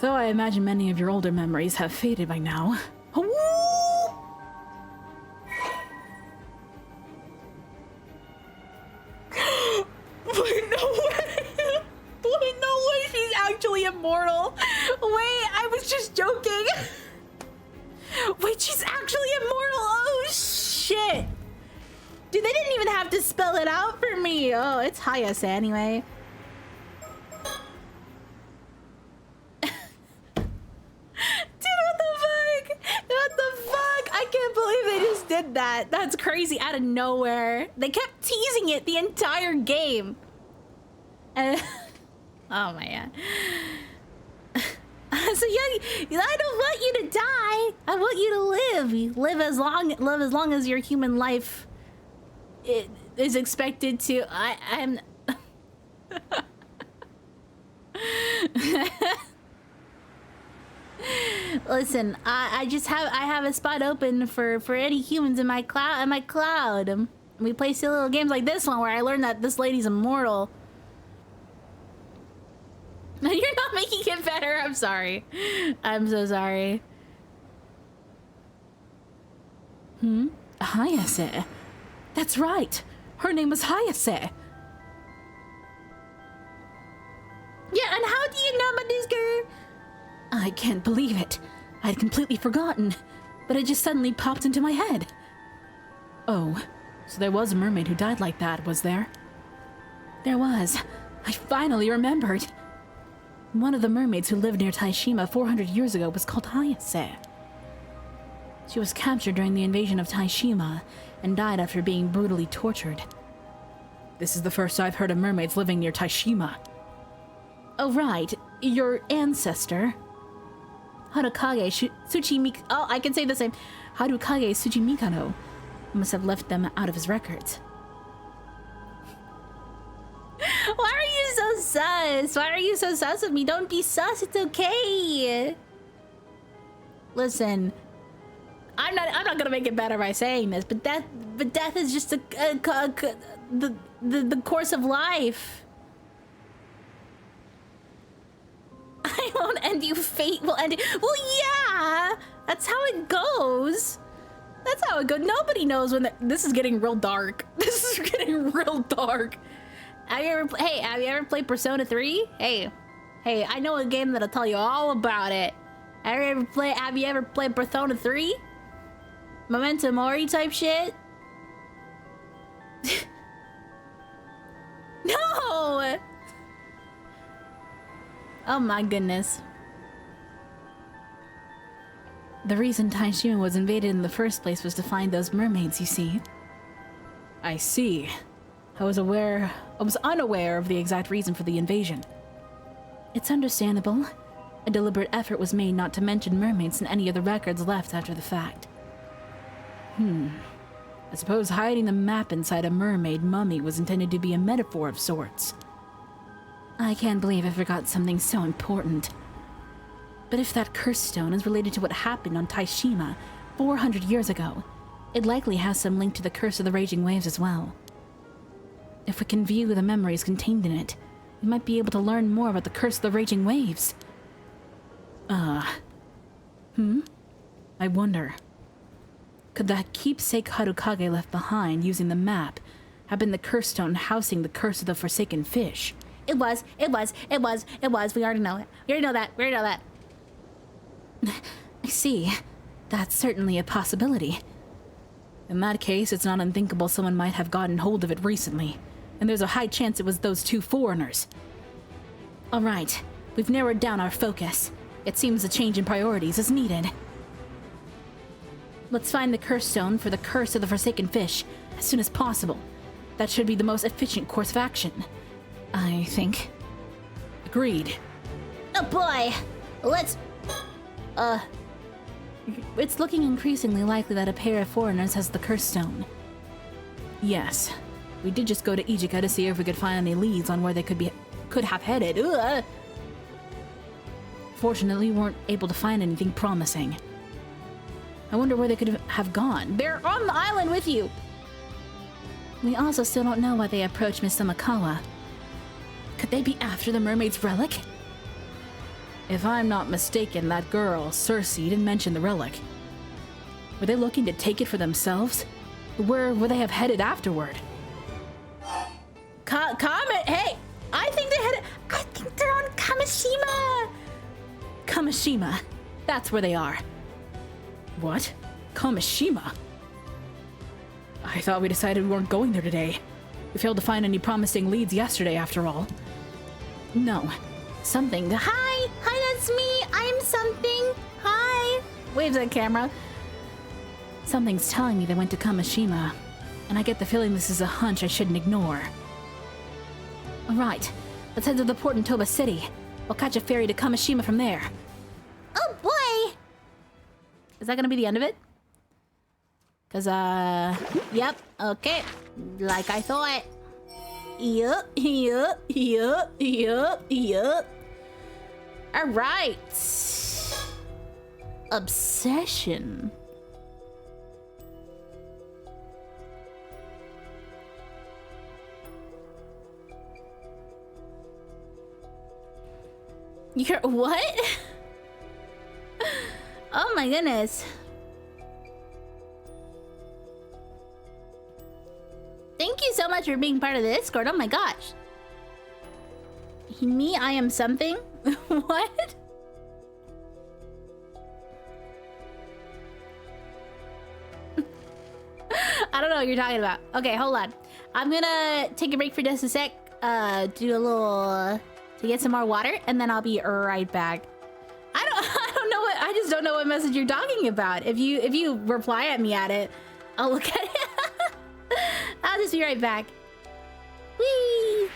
Though I imagine many of your older memories have faded by now. Wait, no way! Wait, no way! She's actually immortal! Wait, I was just joking! Wait, she's actually immortal! Oh, shit! Dude, they didn't even have to spell it out for me! Oh, it's Hayase anyway. Did that. That's crazy out of nowhere. They kept teasing it the entire game. Oh my god. So yeah, I don't want you to die. I want you to live. Live as long as your human life is expected to. I'm Listen, I have a spot open for any humans in my cloud. We play silly little games like this one where I learned that this lady's immortal. You're not making it better. I'm sorry. I'm so sorry. Hayase. That's right. Her name was Hayase. Yeah, and how do you know about this girl? I can't believe it. I'd completely forgotten, but it just suddenly popped into my head. Oh, so there was a mermaid who died like that, was there? There was. I finally remembered. One of the mermaids who lived near Taishima 400 years ago was called Hayase. She was captured during the invasion of Taishima and died after being brutally tortured. This is the first I've heard of mermaids living near Taishima. Oh, right. Your ancestor, Harukage Tsuchimikano. Oh, I can say the same. Harukage Tsuchimikano must have left them out of his records. Why are you so sus? Why are you so sus of me? Don't be sus. It's okay. Listen, I'm not gonna make it better by saying this, but but death is just the course of life. I won't end you, fate will end you. Well, yeah, that's how it goes. That's how it goes. Nobody knows when this is getting real dark. This is getting real dark. Have you ever played Persona 3? Hey, I know a game that'll tell you all about it. Have you ever played Persona 3? Memento Mori type shit? No! Oh my goodness. The reason Taishima was invaded in the first place was to find those mermaids, you see. I see. I was unaware of the exact reason for the invasion. It's understandable. A deliberate effort was made not to mention mermaids in any of the records left after the fact. I suppose hiding the map inside a mermaid mummy was intended to be a metaphor of sorts. I can't believe I forgot something so important. But if that curse stone is related to what happened on Taishima 400 years ago, it likely has some link to the curse of the raging waves as well. If we can view the memories contained in it, we might be able to learn more about the curse of the raging waves. I wonder, could that keepsake Harukage left behind using the map have been the curse stone housing the curse of the forsaken fish? It was. We already know it. We already know that. I see. That's certainly a possibility. In that case, it's not unthinkable someone might have gotten hold of it recently, and there's a high chance it was those two foreigners. All right, we've narrowed down our focus. It seems a change in priorities is needed. Let's find the curse stone for the curse of the forsaken fish as soon as possible. That should be the most efficient course of action, I think. Agreed. Oh boy! Let's... It's looking increasingly likely that a pair of foreigners has the curse stone. Yes. We did just go to Ichika to see if we could find any leads on where they could have headed. Ugh. Fortunately, we weren't able to find anything promising. I wonder where they could have gone. They're on the island with you! We also still don't know why they approached Miss Samakawa. Could they be after the mermaid's relic? If I'm not mistaken, that girl, Circe, didn't mention the relic. Were they looking to take it for themselves? Where would they have headed afterward? Comment! Hey! I think they're on Kamishima! Kamishima. That's where they are. What? Kamishima? I thought we decided we weren't going there today. We failed to find any promising leads yesterday, after all. No. Something. Hi, that's me. I'm something. Hi. Waves at camera. Something's telling me they went to Kamishima, and I get the feeling this is a hunch I shouldn't ignore. All right, let's head to the port in Toba City. We'll catch a ferry to Kamishima from there. Oh boy! Is that gonna be the end of it? Cause, yep, okay. Like I thought. Yup. All right. Obsession. You're what? Oh my goodness. Thank you so much for being part of the Discord. Oh my gosh. Me, I am something? What? I don't know what you're talking about. Okay, hold on. I'm gonna take a break for just a sec. Do a little... to get some more water, and then I'll be right back. I don't know what... I just don't know what message you're talking about. If you reply at me at it, I'll look at it. I'll just be right back. Whee!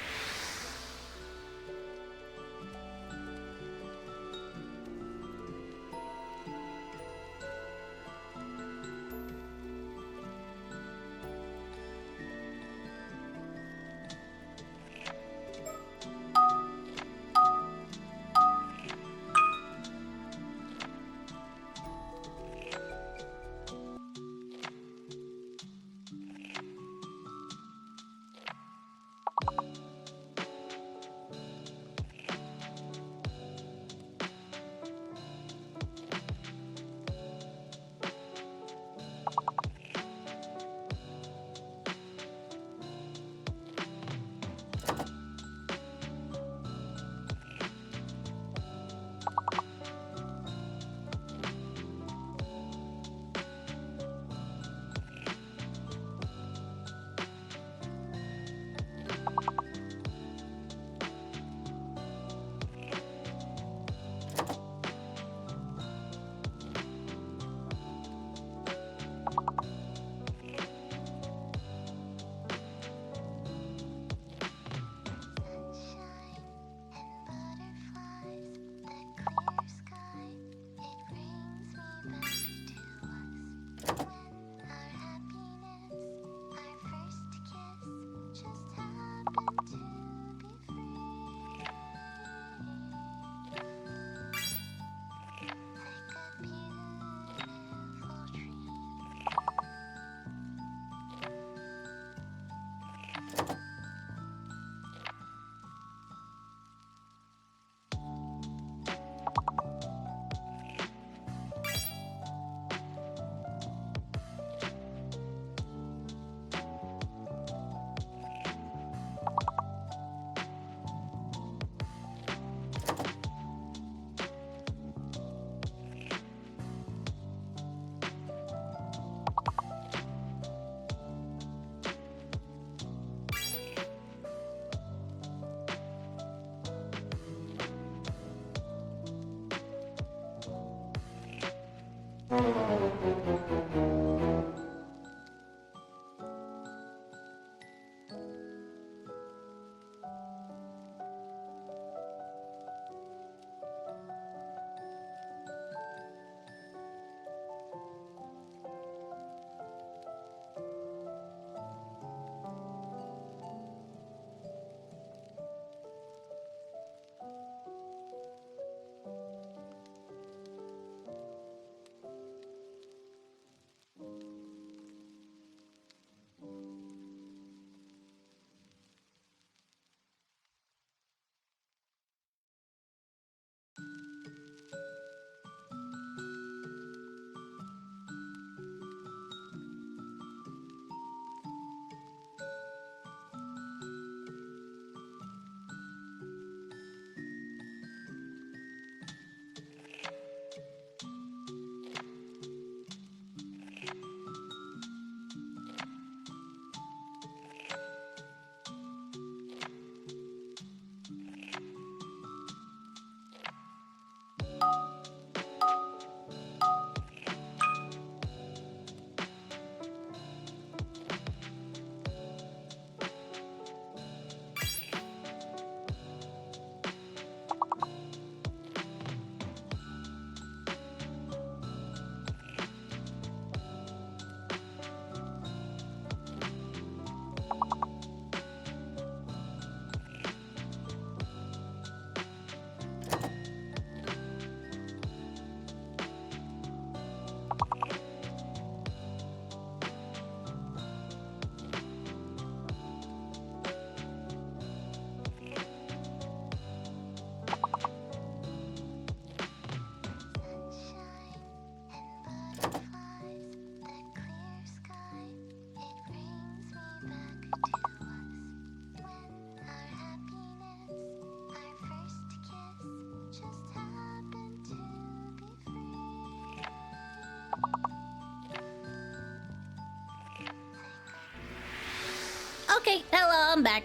Okay, hello, I'm back.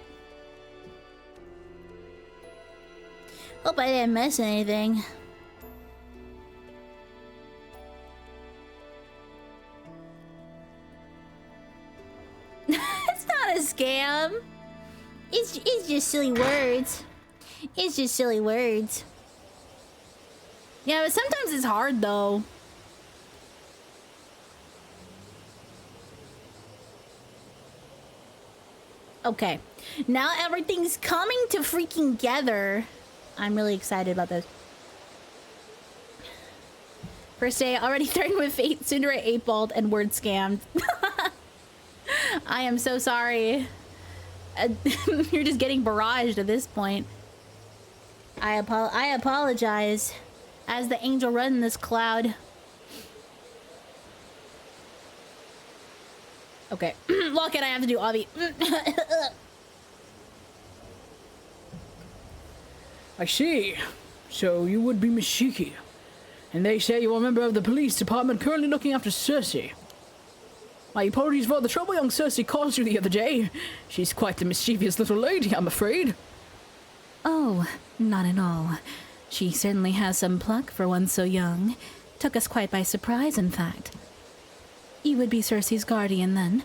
Hope I didn't miss anything. It's not a scam. It's just silly words. It's just silly words. Yeah, but sometimes it's hard though. Okay, now everything's coming to freaking together. I'm really excited about this. First day, already threatened with fate, Cinderella 8-balled, and word scammed. I am so sorry. You're just getting barraged at this point. I apologize. As the angel running this cloud. Okay. What can I have to do, Avi? I see. So you would be Miss Shiki. And they say you're a member of the police department currently looking after Cersei. My apologies for the trouble young Cersei caused you the other day. She's quite the mischievous little lady, I'm afraid. Oh, not at all. She certainly has some pluck for one so young. Took us quite by surprise, in fact. You would be Cersei's guardian, then?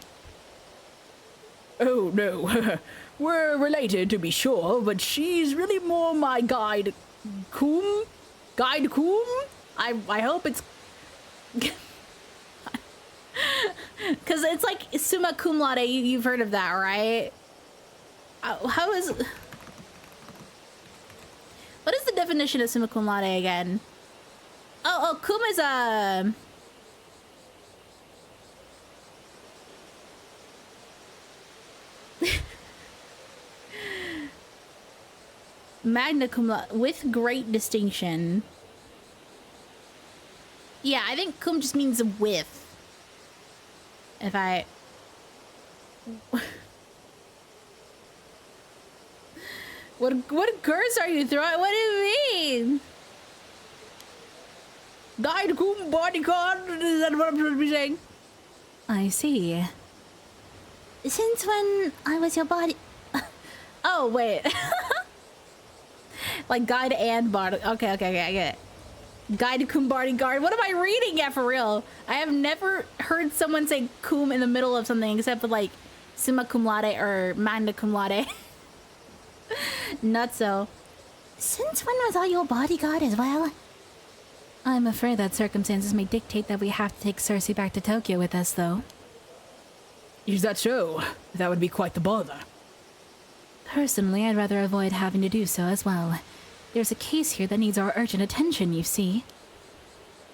Oh, no. We're related, to be sure, but she's really more my guide... Coom? Guide Coom? I hope it's... Because it's like summa cum laude. You've heard of that, right? How is... What is the definition of summa cum laude again? Oh, cum is a... magna cum laude, with great distinction. Yeah, I think cum just means with. If I... What curse are you throwing? What do you mean? Guide cum bodyguard, is that what I'm supposed to be saying? I see. Since when I was your body... Oh, wait. Like guide and body. Okay, I get it. Guide cum bodyguard. What am I reading at for real? I have never heard someone say cum in the middle of something except for like summa cum laude or magna cum laude. Nutso. Since when was I your bodyguard as well? I'm afraid that circumstances may dictate that we have to take Cersei back to Tokyo with us, though. Is that so? That would be quite the bother. Personally, I'd rather avoid having to do so as well. There's a case here that needs our urgent attention, you see.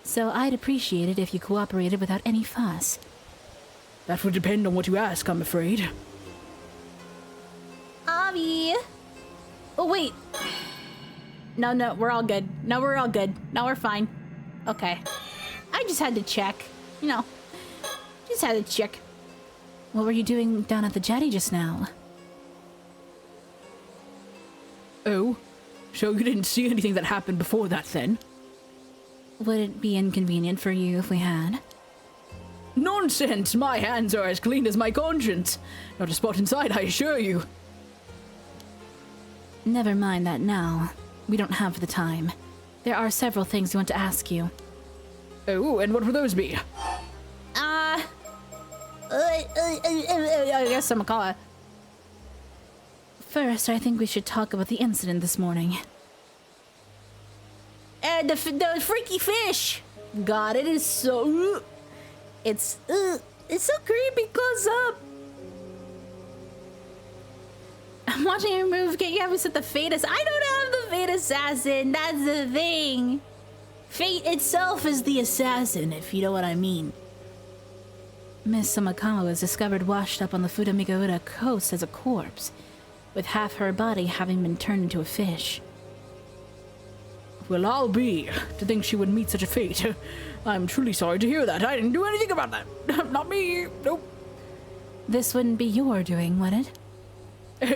So I'd appreciate it if you cooperated without any fuss. That would depend on what you ask, I'm afraid. Avi! Oh, wait. No, we're all good. No, we're all good. No, we're fine. Okay. I just had to check. You know, just had to check. What were you doing down at the jetty just now? Oh? So you didn't see anything that happened before that, then? Would it be inconvenient for you if we had? Nonsense! My hands are as clean as my conscience. Not a spot inside, I assure you. Never mind that now. We don't have the time. There are several things we want to ask you. Oh, and what would those be? I guess I'm gonna call it. First, I think we should talk about the incident this morning. The freaky fish! God, it is so... It's so creepy close up. I'm watching your move. Can't you have us at the Fate Assassin? I don't have the Fate Assassin. That's the thing. Fate itself is the assassin, if you know what I mean. Miss Samakama was discovered washed up on the Fudamigaura coast as a corpse, with half her body having been turned into a fish. Well, I'll be. To think she would meet such a fate. I'm truly sorry to hear that. I didn't do anything about that. Not me. Nope. This wouldn't be your doing, would it?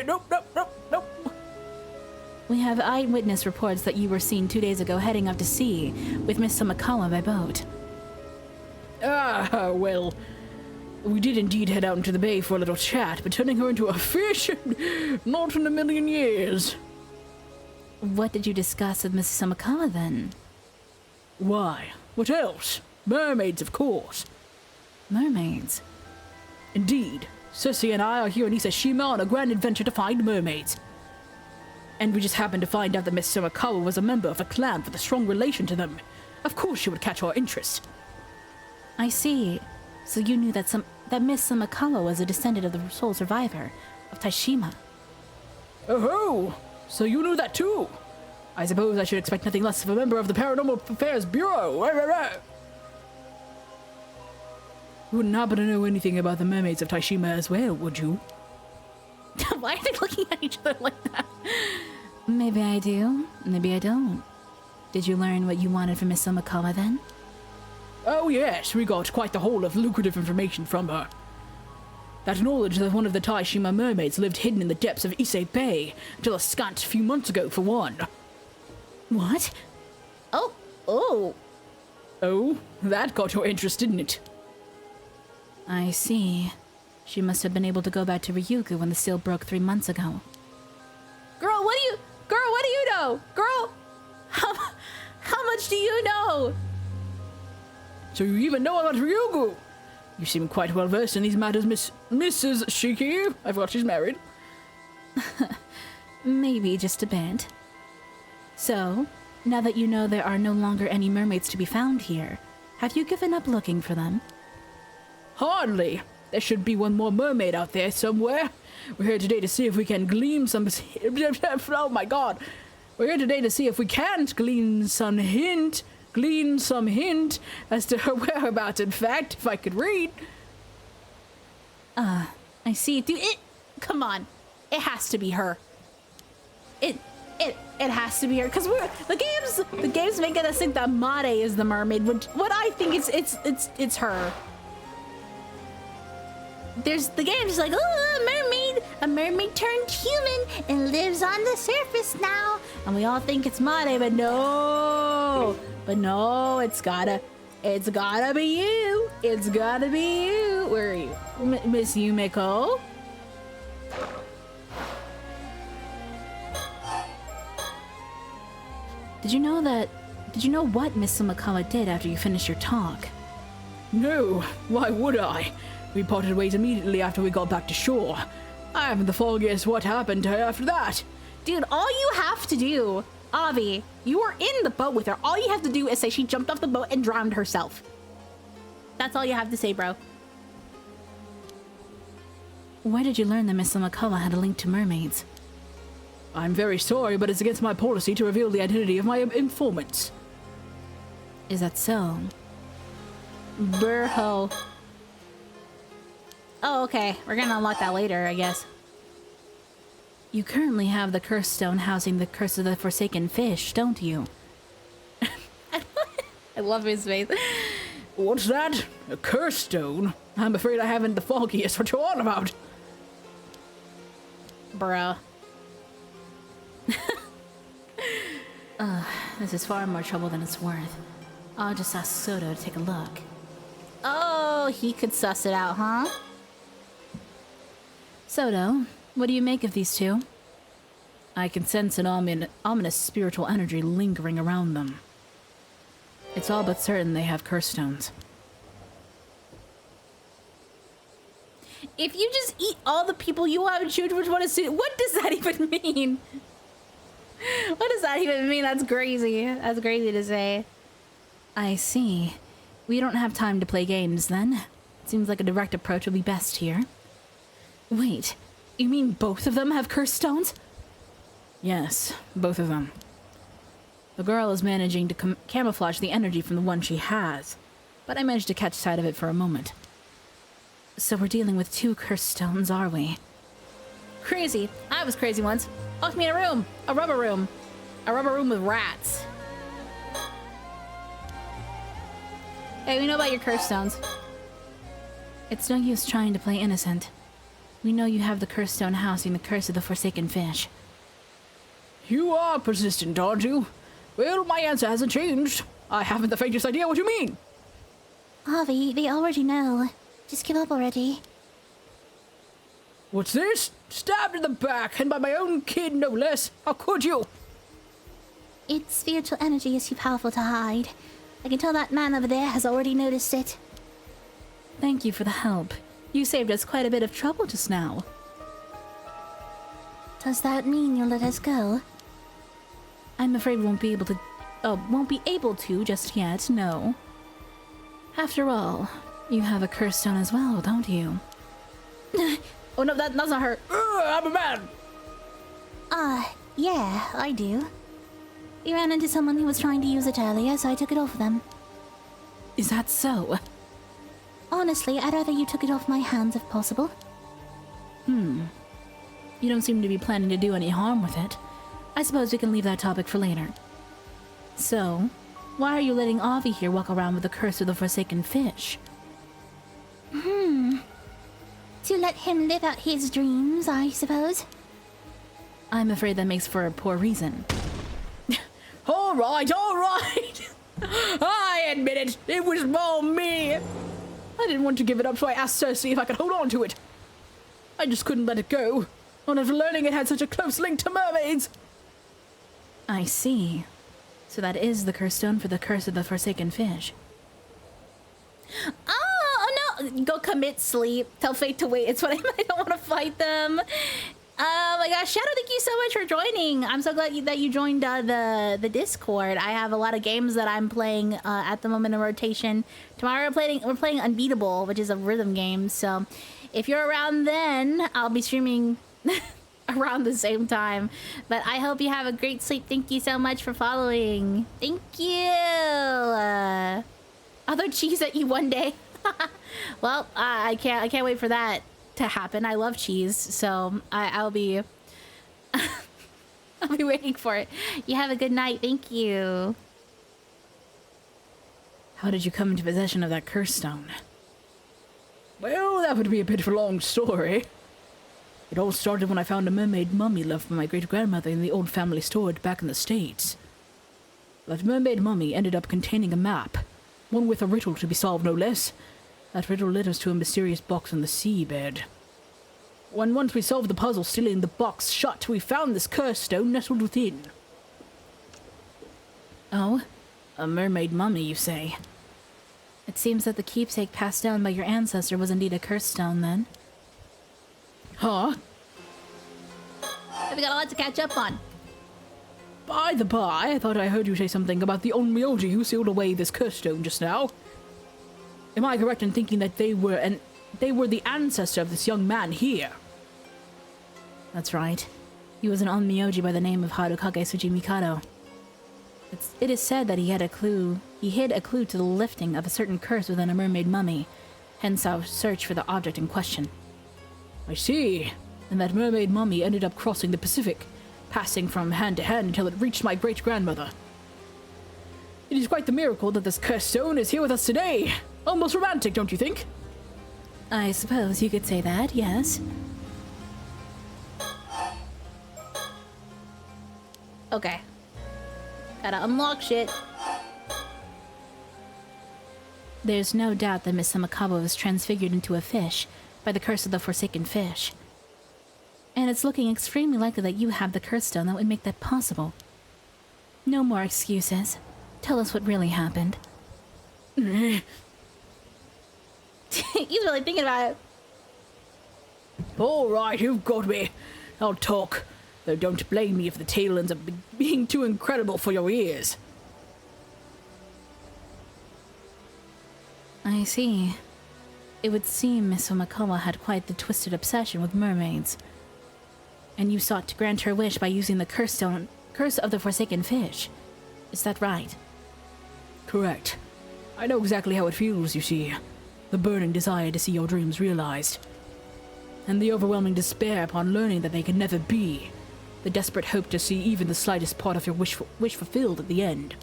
Nope. We have eyewitness reports that you were seen 2 days ago heading out to sea with Miss Samakama by boat. Well, We did indeed head out into the bay for a little chat, but turning her into a fish? Not in a million years. What did you discuss with Mrs. Somakawa then? Why? What else? Mermaids, of course. Mermaids? Indeed. Sissy and I are here in Isashima on a grand adventure to find mermaids. And we just happened to find out that Miss Somakawa was a member of a clan with a strong relation to them. Of course she would catch our interest. I see. So you knew that Miss Somakawa was a descendant of the sole survivor of Taishima. Oh, so you knew that too? I suppose I should expect nothing less of a member of the Paranormal Affairs Bureau. You wouldn't happen to know anything about the mermaids of Taishima as well, would you? Why are they looking at each other like that? Maybe I do, maybe I don't. Did you learn what you wanted from Miss Somakawa then? Oh yes, we got quite the haul of lucrative information from her. That knowledge that one of the Taishima mermaids lived hidden in the depths of Ise Bay until a scant few months ago, for one. What? Oh. Oh, that got your interest, didn't it? I see. She must have been able to go back to Ryugu when the seal broke 3 months ago. Girl, what do you know? Girl, how much do you know? So you even know about Ryugu? You seem quite well versed in these matters, Mrs. Shiki. I forgot she's married. Maybe just a bit. So, now that you know there are no longer any mermaids to be found here, have you given up looking for them? Hardly. There should be one more mermaid out there somewhere. We're here today to see if we can glean some... Oh my god. We're here today to see if we can't glean some hint as to her whereabouts, in fact, if I could read. I see. Dude, come on. It has to be her. It has to be her, because the game's making us think that Mare is the mermaid, which what I think it's her. The game's like, oh, a mermaid turned human and lives on the surface now, and we all think it's Mare, but no, it's gotta be you. It's gotta be you. Where are you, Miss Yumiko? Did you know what Miss Somakawa did after you finished your talk? No, why would I? We parted ways immediately after we got back to shore. I haven't the foggiest what happened to her after that. Dude, all you have to do, Avi, you were in the boat with her. All you have to do is say she jumped off the boat and drowned herself. That's all you have to say, bro. Where did you learn that Miss Somakawa had a link to mermaids? I'm very sorry, but it's against my policy to reveal the identity of my informants. Is that so? Burho. Oh, okay. We're gonna unlock that later, I guess. You currently have the curse stone housing the curse of the forsaken fish, don't you? I love his face. What's that? A curse stone? I'm afraid I haven't the foggiest what you're on about. Bruh. This is far more trouble than it's worth. I'll just ask Soto to take a look. Oh, he could suss it out, huh? Soto, what do you make of these two? I can sense an ominous spiritual energy lingering around them. It's all but certain they have curse stones. If you just eat all the people you haven't chosen which one to see, what does that even mean? What does that even mean? That's crazy. That's crazy to say. I see. We don't have time to play games then. Seems like a direct approach will be best here. Wait, you mean both of them have curse stones? Yes, both of them. The girl is managing to camouflage the energy from the one she has, but I managed to catch sight of it for a moment. So we're dealing with 2 curse stones, are we? Crazy. I was crazy once. Locked me in a room. A rubber room. A rubber room with rats. Hey, we know about your curse stones. It's no use trying to play innocent. We know you have the curse stone housing the curse of the forsaken fish. You are persistent, aren't you? Well, my answer hasn't changed. I haven't the faintest idea what you mean. Avi, they already know. Just give up already. What's this? Stabbed in the back, and by my own kid, no less. How could you? Its spiritual energy is too powerful to hide. I can tell that man over there has already noticed it. Thank you for the help. You saved us quite a bit of trouble just now. Does that mean you'll let us go? I'm afraid we won't be able to just yet, no. After all, you have a curse stone as well, don't you? Oh no, that's not her. I'm a man! Yeah, I do. We ran into someone who was trying to use it earlier, so I took it off them. Is that so? Honestly, I'd rather you took it off my hands if possible. You don't seem to be planning to do any harm with it. I suppose we can leave that topic for later. So, why are you letting Avi here walk around with the curse of the Forsaken Fish? To let him live out his dreams, I suppose. I'm afraid that makes for a poor reason. All right. I admit it. It was all me. I didn't want to give it up, so I asked Cersei if I could hold on to it. I just couldn't let it go. Not after learning it had such a close link to mermaids. I see. So that is the curse stone for the curse of the Forsaken Fish. Oh no! Go commit sleep. Tell fate to wait. It's what I don't want to fight them. Oh my gosh, Shadow, thank you so much for joining. I'm so glad that you joined the Discord. I have a lot of games that I'm playing at the moment in rotation. Tomorrow we're playing Unbeatable, which is a rhythm game. So if you're around then, I'll be streaming around the same time. But I hope you have a great sleep. Thank you so much for following. Thank you. I'll throw cheese at you one day. Well, I can't wait for that to happen. I love cheese, so I'll be I'll be waiting for it. You have a good night. Thank you. How did you come into possession of that curse stone? Well, that would be a bit of a long story. It all started when I found a mermaid mummy left by my great-grandmother in the old family storage back in the States. That mermaid mummy ended up containing a map, one with a riddle to be solved no less. That riddle led us to a mysterious box on the seabed. Once we solved the puzzle, sealing the box shut, we found this curse stone nestled within. Oh? A mermaid mummy, you say? It seems that the keepsake passed down by your ancestor was indeed a curse stone, then. Huh? We got a lot to catch up on. By the by, I thought I heard you say something about the Onmyoji who sealed away this curse stone just now. Am I correct in thinking that they were the ancestor of this young man here? That's right. He was an Onmyoji by the name of Harukage Tsujimikado. It is said that he hid a clue to the lifting of a certain curse within a mermaid mummy, hence our search for the object in question. I see. And that mermaid mummy ended up crossing the Pacific, passing from hand to hand until it reached my great-grandmother. It is quite the miracle that this cursed stone is here with us today. Almost romantic, don't you think? I suppose you could say that, yes. Okay. Gotta unlock shit. There's no doubt that Miss Samakawa was transfigured into a fish by the curse of the Forsaken Fish. And it's looking extremely likely that you have the curse stone that would make that possible. No more excuses. Tell us what really happened. He's really thinking about it. All right, you've got me. I'll talk. Though don't blame me if the tale ends up being too incredible for your ears. I see. It would seem Miss Omakawa had quite the twisted obsession with mermaids. And you sought to grant her wish by using the curse of the Forsaken Fish. Is that right? Correct. I know exactly how it feels, you see. The burning desire to see your dreams realized. And the overwhelming despair upon learning that they can never be. The desperate hope to see even the slightest part of your wish fulfilled at the end.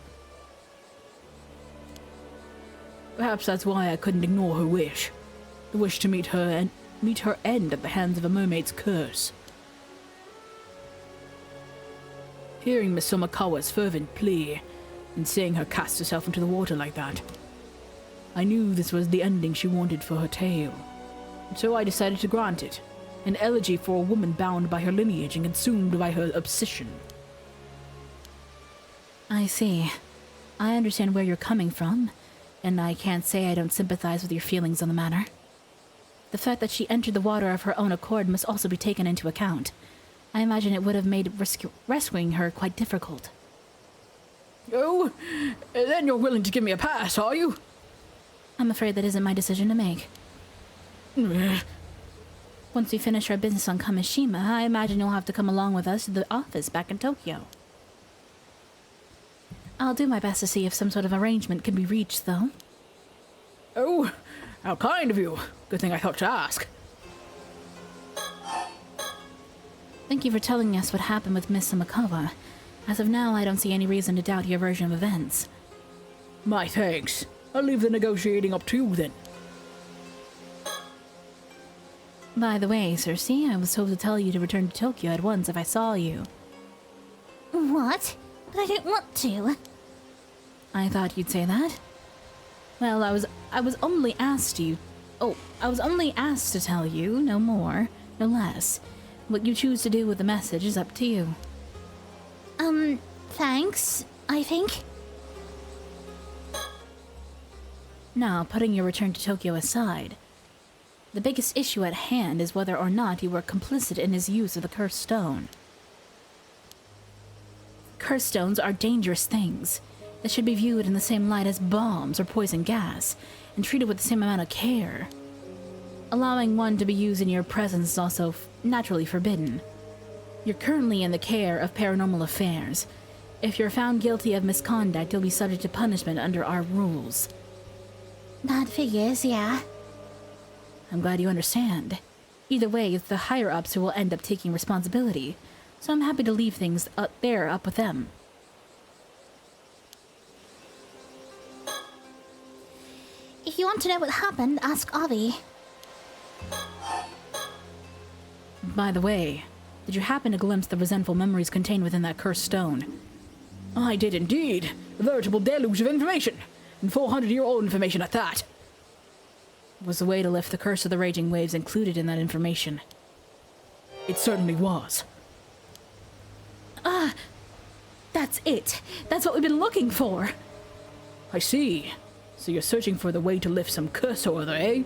Perhaps that's why I couldn't ignore her wish. The wish to meet her end at the hands of a mermaid's curse. Hearing Miss Somakawa's fervent plea, and seeing her cast herself into the water like that, I knew this was the ending she wanted for her tale. And so I decided to grant it. An elegy for a woman bound by her lineage and consumed by her obsession. I see. I understand where you're coming from, and I can't say I don't sympathize with your feelings on the matter. The fact that she entered the water of her own accord must also be taken into account. I imagine it would have made rescuing her quite difficult. Oh, then you're willing to give me a pass, are you? I'm afraid that isn't my decision to make. Once we finish our business on Kamishima, I imagine you'll have to come along with us to the office back in Tokyo. I'll do my best to see if some sort of arrangement can be reached, though. Oh, how kind of you. Good thing I thought to ask. Thank you for telling us what happened with Miss Samakawa. As of now, I don't see any reason to doubt your version of events. My thanks. I'll leave the negotiating up to you then. By the way, Circe, I was told to tell you to return to Tokyo at once if I saw you. What? But I don't want to. I thought you'd say that. Well, I was only asked to tell you, no more, no less. What you choose to do with the message is up to you. Thanks, I think. Now, putting your return to Tokyo aside, the biggest issue at hand is whether or not you were complicit in his use of the cursed stone. Cursed stones are dangerous things that should be viewed in the same light as bombs or poison gas, and treated with the same amount of care. Allowing one to be used in your presence is also naturally forbidden. You're currently in the care of Paranormal Affairs. If you're found guilty of misconduct, you'll be subject to punishment under our rules. That figures, yeah. I'm glad you understand. Either way, it's the higher-ups who will end up taking responsibility, so I'm happy to leave things up with them. If you want to know what happened, ask Avi. By the way, did you happen to glimpse the resentful memories contained within that cursed stone? I did indeed. A veritable deluge of information. And 400-year-old information at that. Was the way to lift the curse of the raging waves included in that information? It certainly was. Ah! That's it! That's what we've been looking for! I see. So you're searching for the way to lift some curse or other, eh?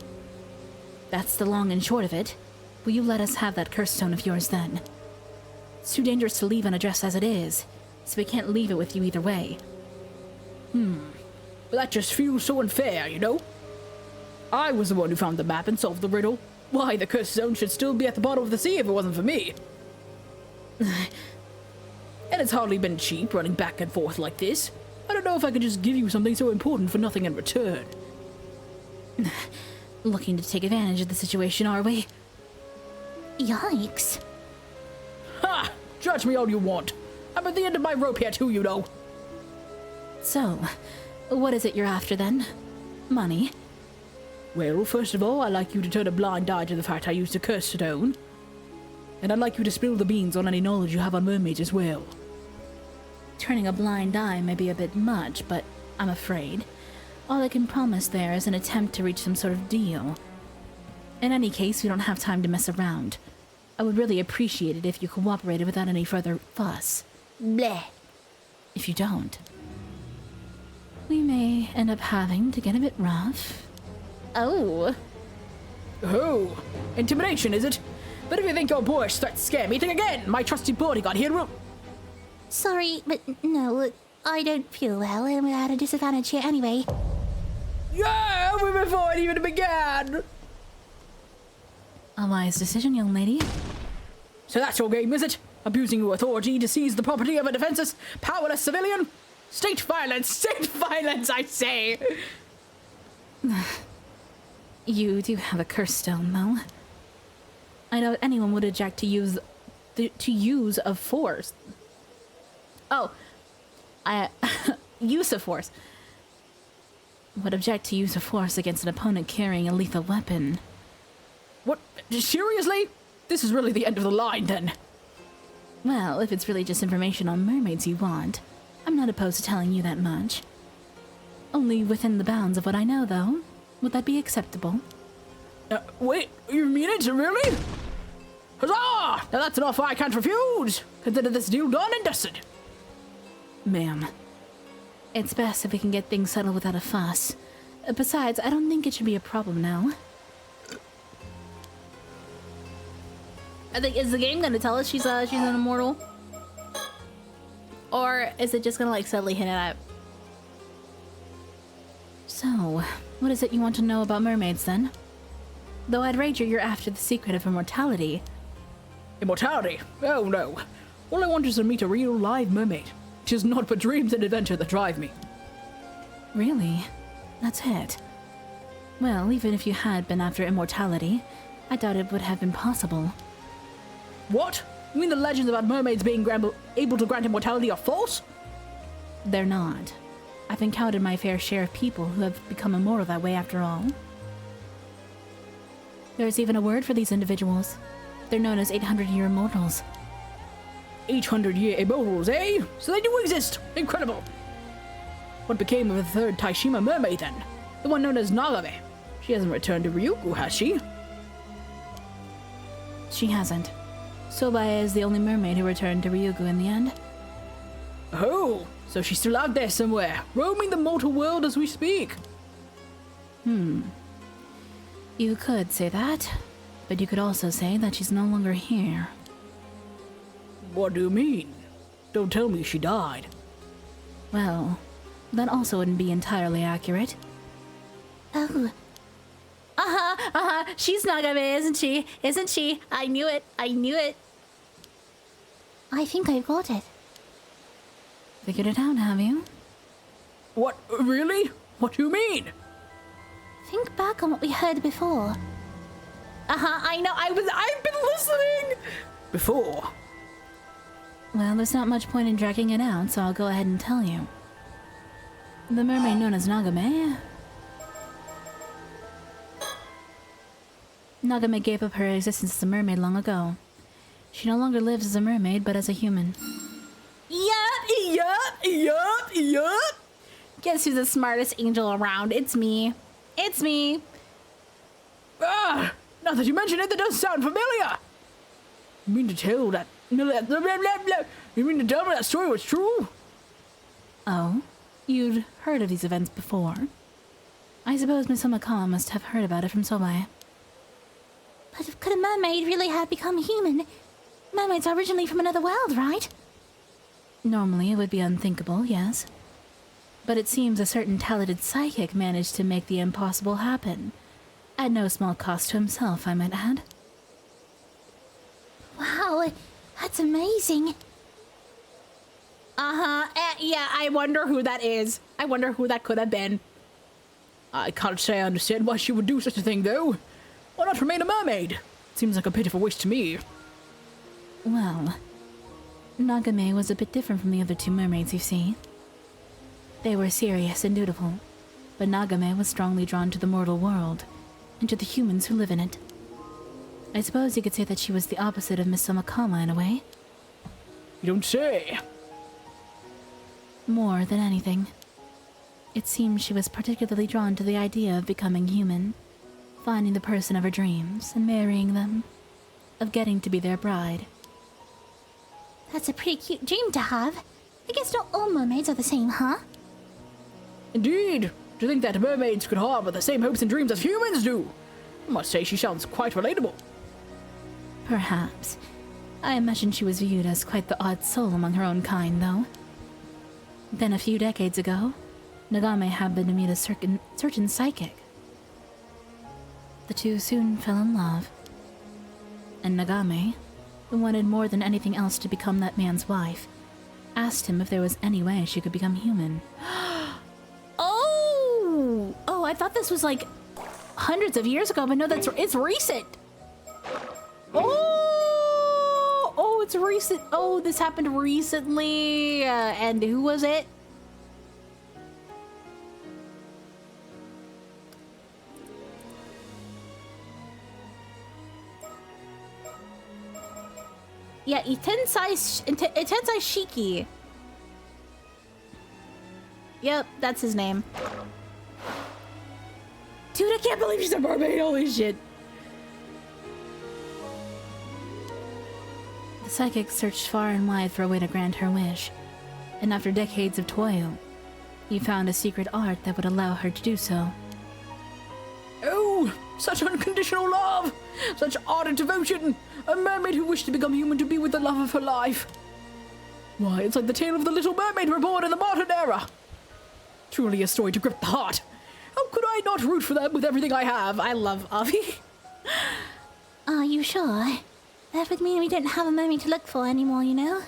That's the long and short of it. Will you let us have that curse stone of yours then? It's too dangerous to leave unaddressed as it is, so we can't leave it with you either way. Well, that just feels so unfair, you know? I was the one who found the map and solved the riddle. Why, the cursed stone should still be at the bottom of the sea if it wasn't for me. And it's hardly been cheap running back and forth like this. I don't know if I could just give you something so important for nothing in return. Looking to take advantage of the situation, are we? Yikes. Ha! Judge me all you want. I'm at the end of my rope here too, you know. So, what is it you're after then? Money? Well, first of all, I'd like you to turn a blind eye to the fact I used a cursed stone. And I'd like you to spill the beans on any knowledge you have on mermaids as well. Turning a blind eye may be a bit much, but I'm afraid all I can promise there is an attempt to reach some sort of deal. In any case, we don't have time to mess around. I would really appreciate it if you cooperated without any further fuss. Bleh. If you don't, we may end up having to get a bit rough. Oh. Oh, intimidation, is it? But if you think your boyish threats scare me, think again. My trusty bodyguard here will... Sorry, but no, I don't feel well, and we're at a disadvantage here anyway. Yeah, before it even began. A wise decision, young lady. So that's your game, is it? Abusing your authority to seize the property of a defenseless, powerless civilian? State violence, I say! You do have a curse stone, though. I doubt anyone would object to use of force. Oh, use of force. Would object to use of force against an opponent carrying a lethal weapon. What? Seriously? This is really the end of the line, then. Well, if it's really just information on mermaids you want, I'm not opposed to telling you that much. Only within the bounds of what I know, though. Would that be acceptable? Wait, you mean it, really? Huzzah! Now that's an offer I can't refuse! Consider this deal done and dusted. Ma'am, it's best if we can get things settled without a fuss. Besides, I don't think it should be a problem now. I think, is the game gonna tell us she's an immortal? Or is it just gonna like subtly hint at it? So, what is it you want to know about mermaids then? Though I'd wager you're after the secret of immortality. Immortality? Oh no. All I want is to meet a real live mermaid. 'Tis not but dreams and adventure that drive me. Really? That's it. Well, even if you had been after immortality, I doubt it would have been possible. What? You mean the legends about mermaids being able to grant immortality are false? They're not. I've encountered my fair share of people who have become immortal that way after all. There's even a word for these individuals. They're known as 800-year immortals. 800-year immortals, eh? So they do exist! Incredible! What became of the third Taishima mermaid then? The one known as Nagame. She hasn't returned to Ryukyu, has she? She hasn't. Sobae is the only mermaid who returned to Ryukyu in the end. Oh, so she's still out there somewhere, roaming the mortal world as we speak. You could say that, but you could also say that she's no longer here. What do you mean? Don't tell me she died. Well, that also wouldn't be entirely accurate. Oh, She's Nagame, isn't she? Isn't she? I knew it. I knew it. I think I got it. Figured it out, have you? What? Really? What do you mean? Think back on what we heard before. I know. I've been listening. Before? Well, there's not much point in dragging it out, so I'll go ahead and tell you. The mermaid known as Nagame. Nagame gave up her existence as a mermaid long ago. She no longer lives as a mermaid, but as a human. Yup. Guess who's the smartest angel around? It's me. It's me. Ah! Now that you mention it, that does sound familiar! You mean to tell that... You mean to tell me that story was true? Oh? You'd heard of these events before. I suppose Miss Omakama must have heard about it from Sobae. But could a mermaid really have become human? Mermaids are originally from another world, right? Normally it would be unthinkable, yes. But it seems a certain talented psychic managed to make the impossible happen. At no small cost to himself, I might add. Wow, that's amazing. Yeah, I wonder who that is. I wonder who that could have been. I can't say I understand why she would do such a thing, though. Why not remain a mermaid? Seems like a pitiful wish to me. Well, Nagame was a bit different from the other two mermaids, you see. They were serious and dutiful, but Nagame was strongly drawn to the mortal world, and to the humans who live in it. I suppose you could say that she was the opposite of Miss Omakama in a way. You don't say. More than anything. It seems she was particularly drawn to the idea of becoming human, finding the person of her dreams and marrying them, of getting to be their bride. That's a pretty cute dream to have. I guess not all mermaids are the same, huh? Indeed. Do you think that mermaids could harbor the same hopes and dreams as humans do? I must say she sounds quite relatable. Perhaps. I imagine she was viewed as quite the odd soul among her own kind, though. Then a few decades ago, Nagame happened to meet a certain psychic. The two soon fell in love. And Nagame, who wanted more than anything else to become that man's wife, asked him if there was any way she could become human. Oh, I thought this was like hundreds of years ago, but no, it's recent. Oh, it's recent. Oh, this happened recently. And who was it? Yeah, Itensai Shiki. Yep, that's his name. Dude, I can't believe she's a mermaid. Holy shit. The psychic searched far and wide for a way to grant her wish, and after decades of toil, he found a secret art that would allow her to do so. Oh, such unconditional love! Such ardent devotion! A mermaid who wished to become human to be with the love of her life. Why, it's like the tale of the Little Mermaid reborn in the modern era. Truly a story to grip the heart. How could I not root for them with everything I have? I love Avi. Are you sure? That would mean we don't have a mermaid to look for anymore, you know?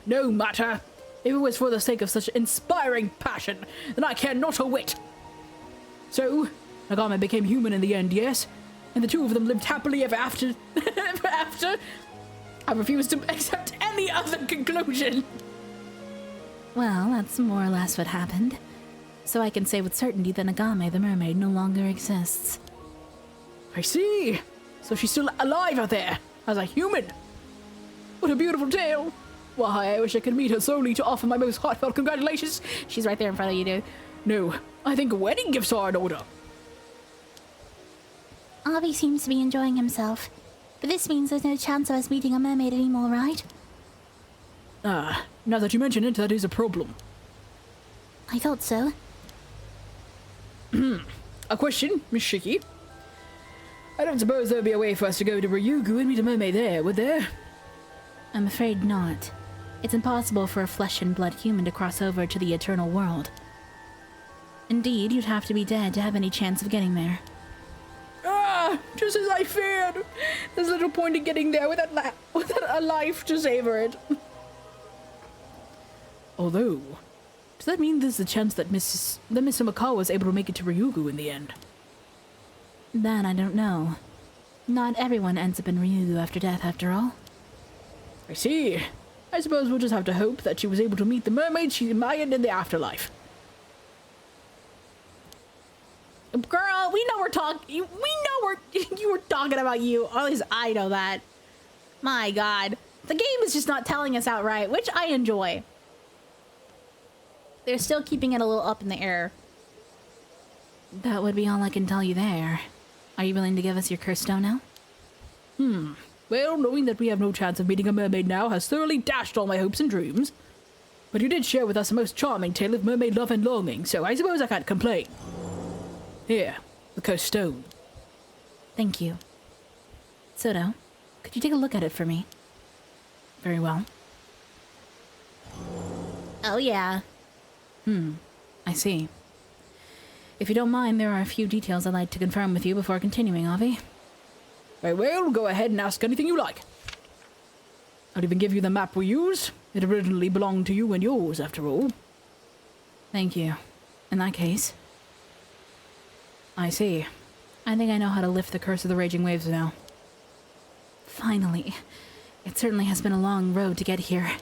No matter. If it was for the sake of such inspiring passion, then I care not a whit. So, Nagame became human in the end, yes? And the two of them lived happily ever after. Ever after? I refuse to accept any other conclusion. Well, that's more or less what happened. So I can say with certainty that Nagame the mermaid no longer exists. I see. So she's still alive out there, as a human. What a beautiful tale. Why, I wish I could meet her solely to offer my most heartfelt congratulations. She's right there in front of you, dude. No, I think wedding gifts are in order. Avi seems to be enjoying himself. But this means there's no chance of us meeting a mermaid anymore, right? Now that you mention it, that is a problem. I thought so. A question, Miss Shiki. I don't suppose there'd be a way for us to go to Ryugu and meet a mermaid there, would there? I'm afraid not. It's impossible for a flesh and blood human to cross over to the eternal world. Indeed, you'd have to be dead to have any chance of getting there. Just as I feared. There's little point in getting there without a life to savor it. Although, does that mean there's a chance that Mr. Makawa was able to make it to Ryugu in the end? That I don't know. Not everyone ends up in Ryugu after death, after all. I see. I suppose we'll just have to hope that she was able to meet the mermaid she admired in the afterlife. Girl, we know we're talking. You were talking about you. Or at least I know that. My God, the game is just not telling us outright, which I enjoy. They're still keeping it a little up in the air. That would be all I can tell you there. Are you willing to give us your curse stone now? Well, knowing that we have no chance of meeting a mermaid now has thoroughly dashed all my hopes and dreams. But you did share with us a most charming tale of mermaid love and longing, so I suppose I can't complain. Here, the cursed stone. Thank you. Soto, could you take a look at it for me? Very well. Oh, yeah. I see. If you don't mind, there are a few details I'd like to confirm with you before continuing, Avi. Very well, go ahead and ask anything you like. I'll even give you the map we use. It originally belonged to you and yours, after all. Thank you. In that case... I see. I think I know how to lift the curse of the raging waves now. Finally. It certainly has been a long road to get here.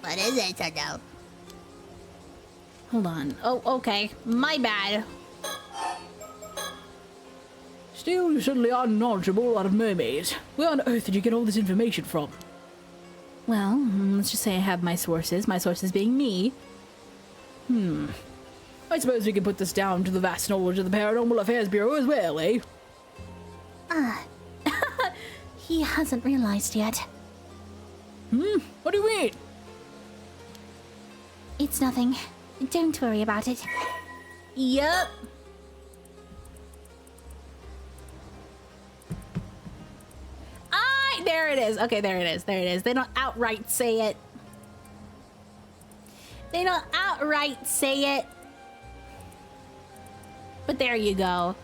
What is it, Soto? Hold on. Oh, okay. My bad. Still, you certainly are knowledgeable out of mermaids. Where on earth did you get all this information from? Well, let's just say I have my sources being me. I suppose we can put this down to the vast knowledge of the Paranormal Affairs Bureau as well, eh? He hasn't realized yet. What do you mean? It's nothing. Don't worry about it. Yup. There it is. Okay, there it is. There it is. They don't outright say it. They don't outright say it. But there you go.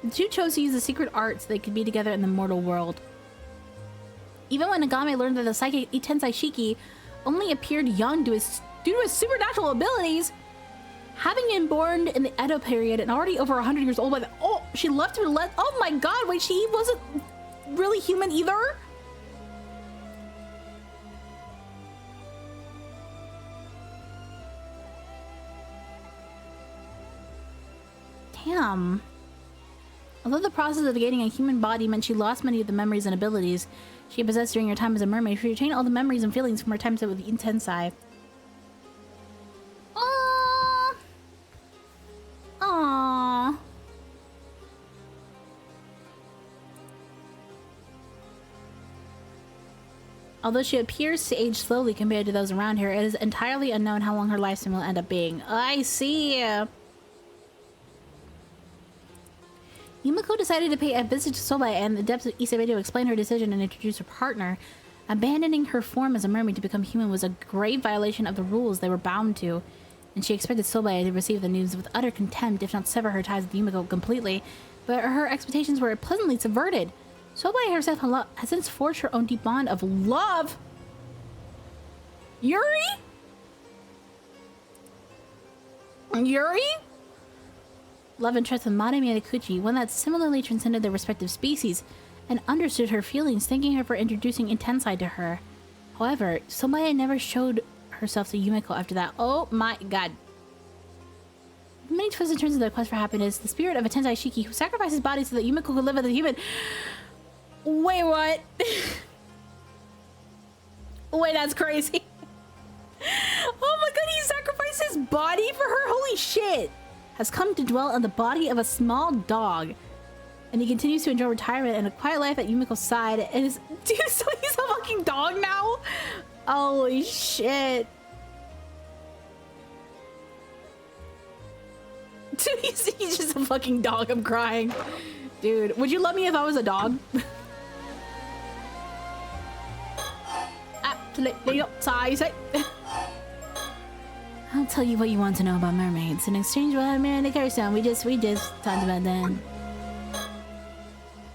The two chose to use the secret art so they could be together in the mortal world. Even when Nagame learned that the psychic Itensai Shiki only appeared young due to his supernatural abilities, having been born in the Edo period and already over 100 years old by the... Oh, she left her... Oh my god, wait, she wasn't really human either? Damn. Although the process of gaining a human body meant she lost many of the memories and abilities she possessed during her time as a mermaid, she retained all the memories and feelings from her time with the Intensai. Aww. Aww. Although she appears to age slowly compared to those around her, it is entirely unknown how long her lifespan will end up being. I see. Yumiko decided to pay a visit to Sobai in the depths of Isabei to explain her decision and introduce her partner. Abandoning her form as a mermaid to become human was a grave violation of the rules they were bound to, and she expected Sobai to receive the news with utter contempt, if not sever her ties with Yumiko completely, but her expectations were pleasantly subverted. Sobai herself has since forged her own deep bond of love. Yuri? Love and trust with Mare Miyatakuchi, one that similarly transcended their respective species, and understood her feelings, thanking her for introducing Intensai to her. However, Sobai never showed herself to Yumiko after that. Oh my god. Many twists and turns of their quest for happiness, the spirit of a Tensai Shiki who sacrificed his body so that Yumiko could live as a human. Wait, what? Wait, that's crazy. Oh my god, he sacrificed his body for her? Holy shit. Has come to dwell on the body of a small dog. And he continues to enjoy retirement and a quiet life at Yumiko's side. And is, dude, so he's a fucking dog now? Holy shit. Dude, he's just a fucking dog. I'm crying. Dude, would you love me if I was a dog? Absolutely upside. I'll tell you what you want to know about mermaids. In exchange, we'll have Mary and the Curse. We just talked about that.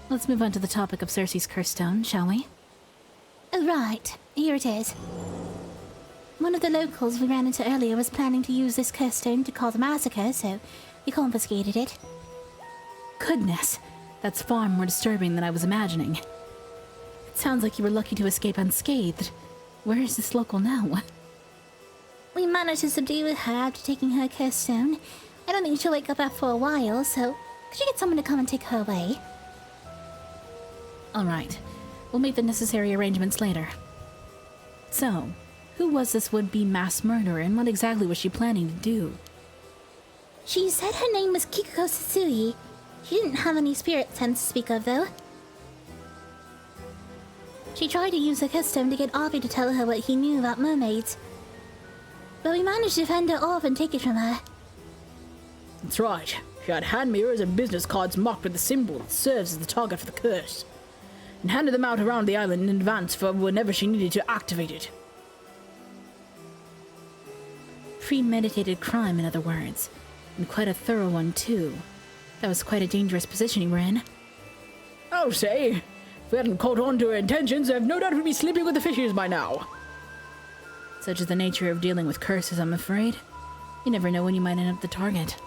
Let's move on to the topic of Cersei's curse stone, shall we? Oh, right. Here it is. One of the locals we ran into earlier was planning to use this curse stone to cause a massacre, so we confiscated it. Goodness, that's far more disturbing than I was imagining. It sounds like you were lucky to escape unscathed. Where is this local now? We managed to subdue her after taking her curse stone. I don't think she'll wake up after a while, so could you get someone to come and take her away? Alright, we'll make the necessary arrangements later. So, who was this would-be mass murderer and what exactly was she planning to do? She said her name was Kikuko Sasui. She didn't have any spirit sense to speak of, though. She tried to use her curse stone to get Avi to tell her what he knew about mermaids. But we managed to fend her off and take it from her. That's right. She had hand mirrors and business cards marked with the symbol that serves as the target for the curse, and handed them out around the island in advance for whenever she needed to activate it. Premeditated crime, in other words. And quite a thorough one, too. That was quite a dangerous position you were in. I'll say, if we hadn't caught on to her intentions, I've no doubt we'd be sleeping with the fishes by now. Such is the nature of dealing with curses, I'm afraid. You never know when you might end up the target.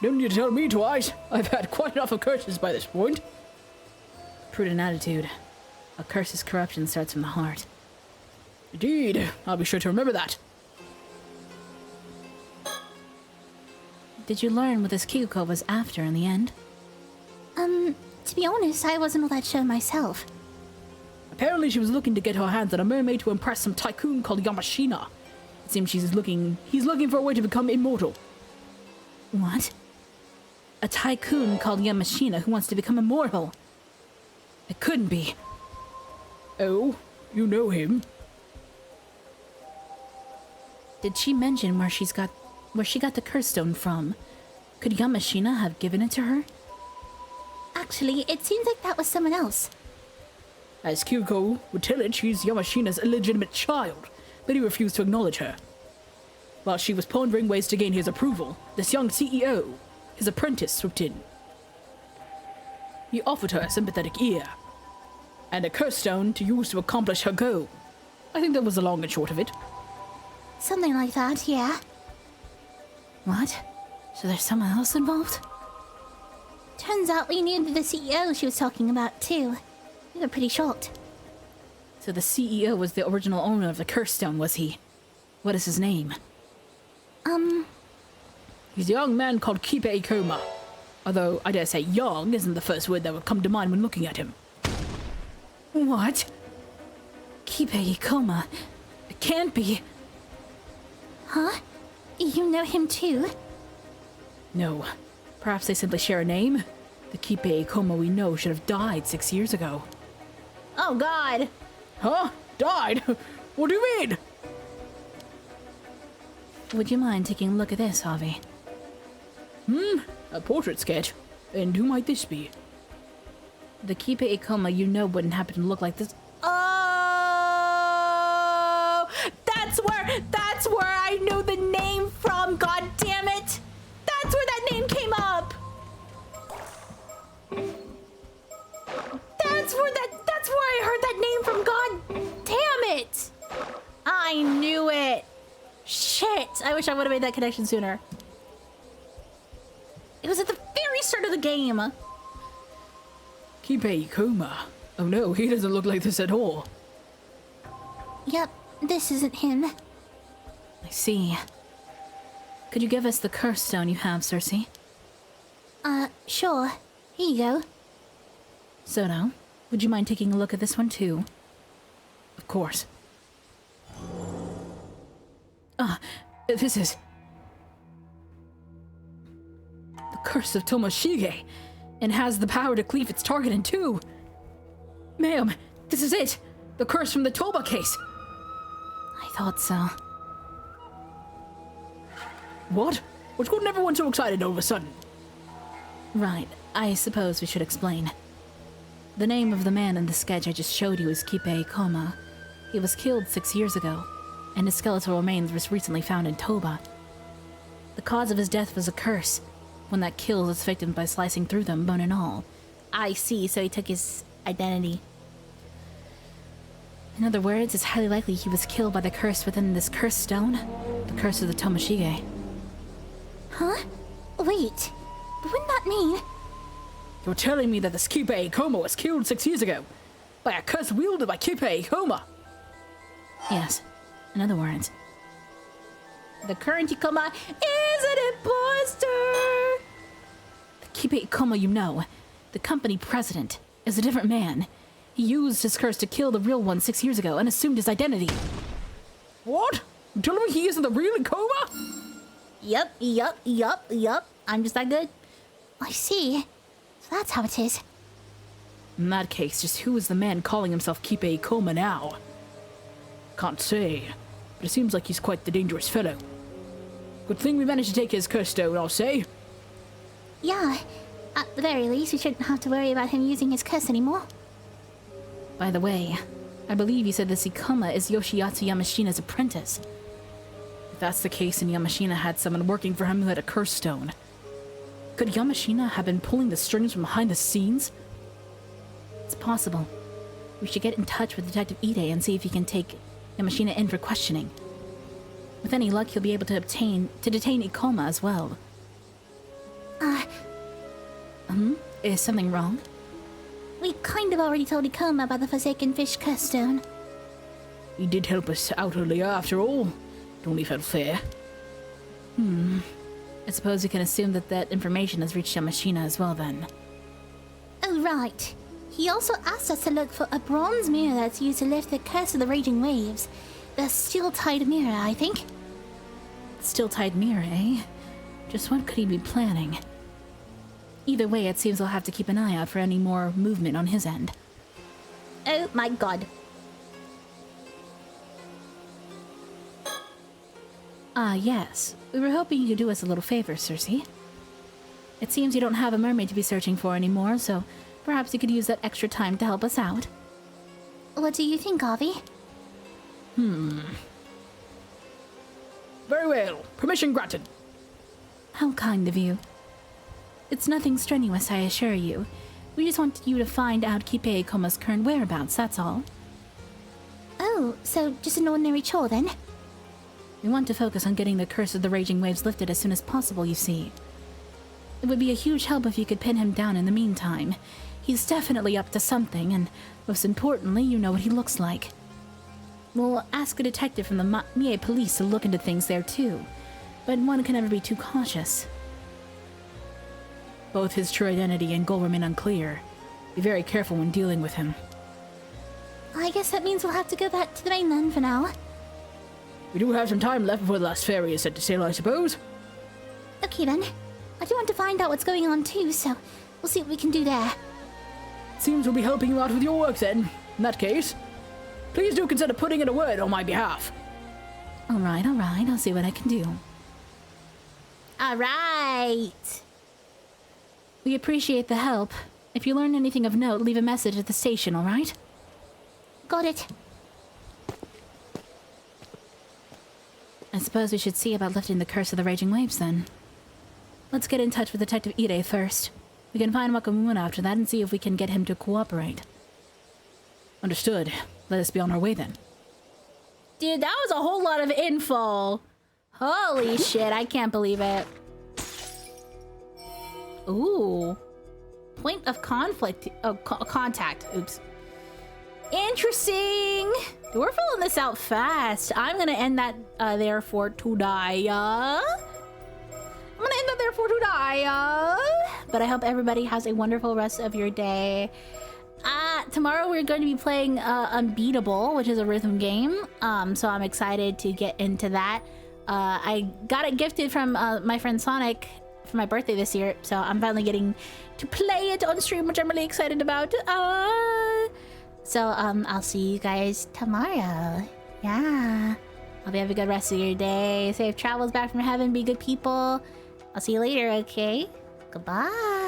Don't need to tell me twice. I've had quite enough of curses by this point. Prudent attitude. A curse's corruption starts from the heart. Indeed. I'll be sure to remember that. Did you learn what this Kikuko was after in the end? To be honest, I wasn't all that sure myself. Apparently she was looking to get her hands on a mermaid to impress some tycoon called Yamashina. It seems he's looking for a way to become immortal. What? A tycoon called Yamashina who wants to become immortal? It couldn't be. Oh, you know him? Did she mention where she got the curse stone from? Could Yamashina have given it to her? Actually, it seems like that was someone else. As Kyuko would tell it, she's Yamashina's illegitimate child, but he refused to acknowledge her. While she was pondering ways to gain his approval, this young CEO, his apprentice, swooped in. He offered her a sympathetic ear, and a curse stone to use to accomplish her goal. I think that was the long and short of it. Something like that, yeah. What? So there's someone else involved? Turns out we knew the CEO she was talking about, too. We were pretty shocked. So the CEO was the original owner of the curse stone, was he? What is his name? He's a young man called Kipe Ikoma. Although, I dare say young isn't the first word that would come to mind when looking at him. What? Kipei Ikoma? It can't be. Huh? You know him too? No. Perhaps they simply share a name? The Kipei Ikoma we know should have died 6 years ago. Oh God. Huh? Died? What do you mean? Would you mind taking a look at this, Harvey? A portrait sketch? And who might this be? The Kipei Ikoma you know wouldn't happen to look like this. Oh! That's where I know the name from, god damn it! That's where that name came up! That's where I heard that name from, god damn it! I knew it! Shit! I wish I would have made that connection sooner. It was at the very start of the game. Kipei Ikoma? Oh no, he doesn't look like this at all. Yep, this isn't him. I see. Could you give us the curse stone you have, Cersei? Sure. Here you go. Sono, would you mind taking a look at this one too? Of course. This is... the Curse of Tomoshige, and has the power to cleave its target in two. Ma'am, this is it! The curse from the Toba case! I thought so. What? What's gotten everyone so excited all of a sudden? Right, I suppose we should explain. The name of the man in the sketch I just showed you is Kipei Ikoma. He was killed 6 years ago, and his skeletal remains was recently found in Toba. The cause of his death was a curse, one that kills its victims by slicing through them, bone and all. I see, so he took his identity. In other words, it's highly likely he was killed by the curse within this curse stone, the curse of the Tomoshige. Huh? Wait. Wouldn't that mean... You're telling me that this Kipei Ikoma was killed 6 years ago by a curse wielded by Kipei Ikoma? Yes. In other words, the current Ikoma is an imposter! The Kipei Ikoma you know, the company president, is a different man. He used his curse to kill the real one 6 years ago and assumed his identity. What? You're telling me he isn't the real Ikoma? Yup. I'm just that good. I see. So that's how it is. In that case, just who is the man calling himself Kipei Ikoma now? Can't say, but it seems like he's quite the dangerous fellow. Good thing we managed to take his curse stone, I'll say. Yeah. At the very least, we shouldn't have to worry about him using his curse anymore. By the way, I believe you said this Ikoma is Yoshiatsu Yamashina's apprentice. If that's the case, and Yamashina had someone working for him who had a curse stone, could Yamashina have been pulling the strings from behind the scenes? It's possible. We should get in touch with Detective Ide and see if he can take Yamashina in for questioning. With any luck, he'll be able to detain Ikoma as well. Is something wrong? We kind of already told Ikoma about the Forsaken Fish curse stone. He did help us out earlier, after all. It only felt fair. I suppose we can assume that information has reached Yamashina as well then. Oh, right. He also asked us to look for a bronze mirror that's used to lift the curse of the raging waves. The steel-tied mirror, I think. Steel-tied mirror, eh? Just what could he be planning? Either way, it seems we'll have to keep an eye out for any more movement on his end. Oh my god. Yes. We were hoping you could do us a little favor, Cersei. It seems you don't have a mermaid to be searching for anymore, so perhaps you could use that extra time to help us out. What do you think, Avi? Very well. Permission granted. How kind of you. It's nothing strenuous, I assure you. We just want you to find out Kipei Ikoma's current whereabouts, that's all. Oh, so just an ordinary chore then? We want to focus on getting the curse of the raging waves lifted as soon as possible, you see. It would be a huge help if you could pin him down in the meantime. He's definitely up to something, and most importantly, you know what he looks like. We'll ask a detective from the Mie police to look into things there too, but one can never be too cautious. Both his true identity and goal remain unclear. Be very careful when dealing with him. I guess that means we'll have to go back to the mainland for now. We do have some time left before the last ferry is set to sail, I suppose. Okay then. I do want to find out what's going on too, so we'll see what we can do there. Seems we'll be helping you out with your work then. In that case, please do consider putting in a word on my behalf. Alright, I'll see what I can do. Alright. We appreciate the help. If you learn anything of note, leave a message at the station, alright? Got it. I suppose we should see about lifting the curse of the raging waves then. Let's get in touch with Detective Ide first. We can find Wakamuna after that and see if we can get him to cooperate. Understood. Let us be on our way then. Dude, that was a whole lot of info. Holy shit, I can't believe it. Ooh. Point of conflict. Oh, contact. Oops. Interesting. We're filling this out fast. I'm gonna end that there for today. But I hope everybody has a wonderful rest of your day. Tomorrow we're going to be playing Unbeatable, which is a rhythm game. So I'm excited to get into that. I got it gifted from my friend Sonic for my birthday this year, so I'm finally getting to play it on stream, which I'm really excited about. So I'll see you guys tomorrow. Yeah. Hope you have a good rest of your day. Safe travels back from heaven. Be good people. I'll see you later, okay? Goodbye.